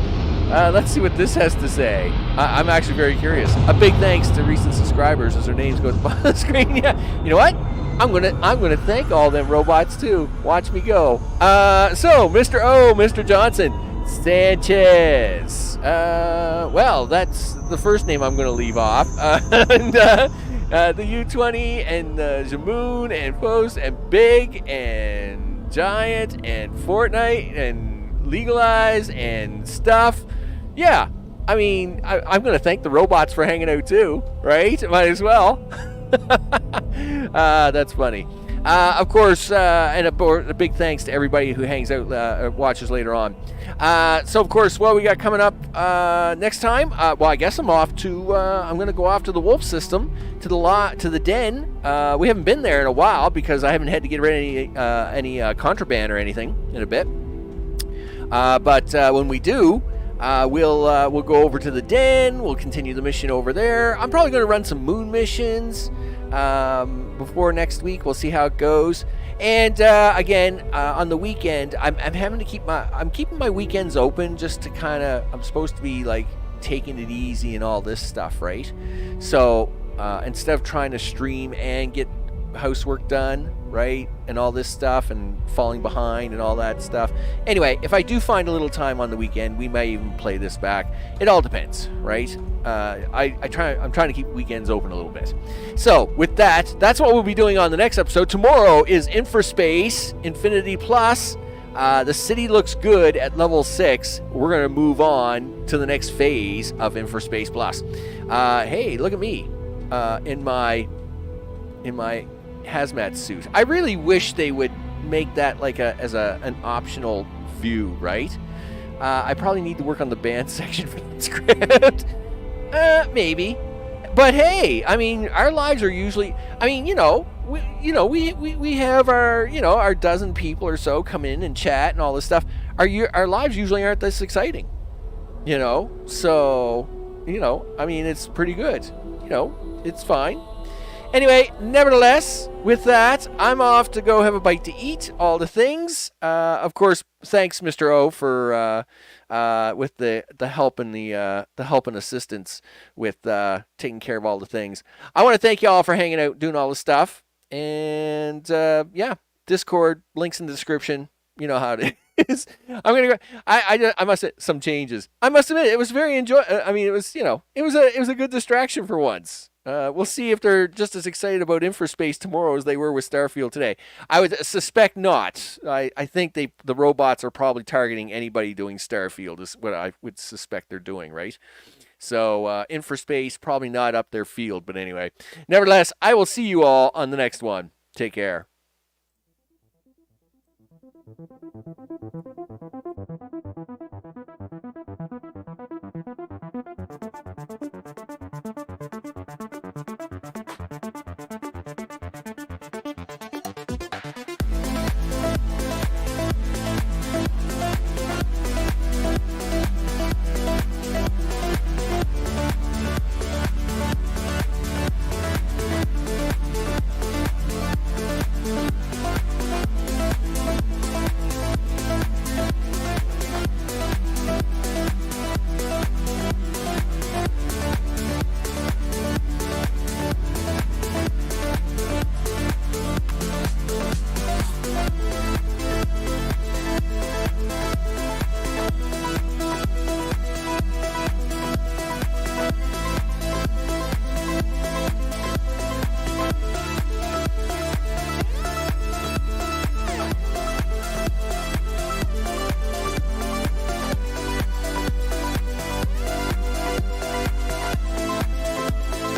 Let's see what this has to say. I'm actually very curious. A big thanks to recent subscribers as their names go to the bottom of the screen. Yeah, you know what? I'm gonna thank all them robots too. Watch me go. So Mr. O, Mr. Johnson, Sanchez. Well, that's the first name I'm gonna leave off. And the U20 and Jamoon and Post and Big and Giant and Fortnite and Legalize and stuff. Yeah, I mean, I'm gonna thank the robots for hanging out too, right? Might as well. That's funny. Of course, and a big thanks to everybody who hangs out, watches later on. So, of course, what we got coming up next time? Well, I guess I'm off to. I'm going to go off to the Wolf System, to the den. We haven't been there in a while because I haven't had to get rid of any contraband or anything in a bit. But when we do. We'll go over to the den. We'll continue the mission over there. I'm probably going to run some moon missions before next week. We'll see how it goes. And again, on the weekend, I'm having to keeping my weekends open just to kind of. I'm supposed to be like taking it easy and all this stuff, right? So instead of trying to stream and get housework done, right, and all this stuff and falling behind and all that stuff. Anyway, if I do find a little time on the weekend, we may even play this back. It all depends, right? I'm trying to keep weekends open a little bit. So with that, that's what we'll be doing on the next episode. Tomorrow is Infraspace Infinity Plus. The city looks good at level 6. We're going to move on to the next phase of Infraspace Plus. Hey, look at me in my hazmat suit. I really wish they would make that like an optional view, right? I probably need to work on the band section for the script. Maybe. But hey, I mean, our lives are usually, I mean, we have our, our dozen people or so come in and chat and all this stuff. Our lives usually aren't this exciting. So, I mean, it's pretty good. It's fine. Anyway, nevertheless, with that, I'm off to go have a bite to eat, all the things. Of course, thanks, Mr. O, for with the help and the help and assistance with taking care of all the things. I want to thank you all for hanging out, doing all the stuff, and yeah, Discord links in the description. You know how it is. I'm gonna go. I must have some changes. I must admit, it was very I mean, it was it was a good distraction for once. We'll see if they're just as excited about Infraspace tomorrow as they were with Starfield today. I would suspect not. I think the robots are probably targeting anybody doing Starfield is what I would suspect they're doing, right? So Infraspace, probably not up their field, but anyway. Nevertheless, I will see you all on the next one. Take care.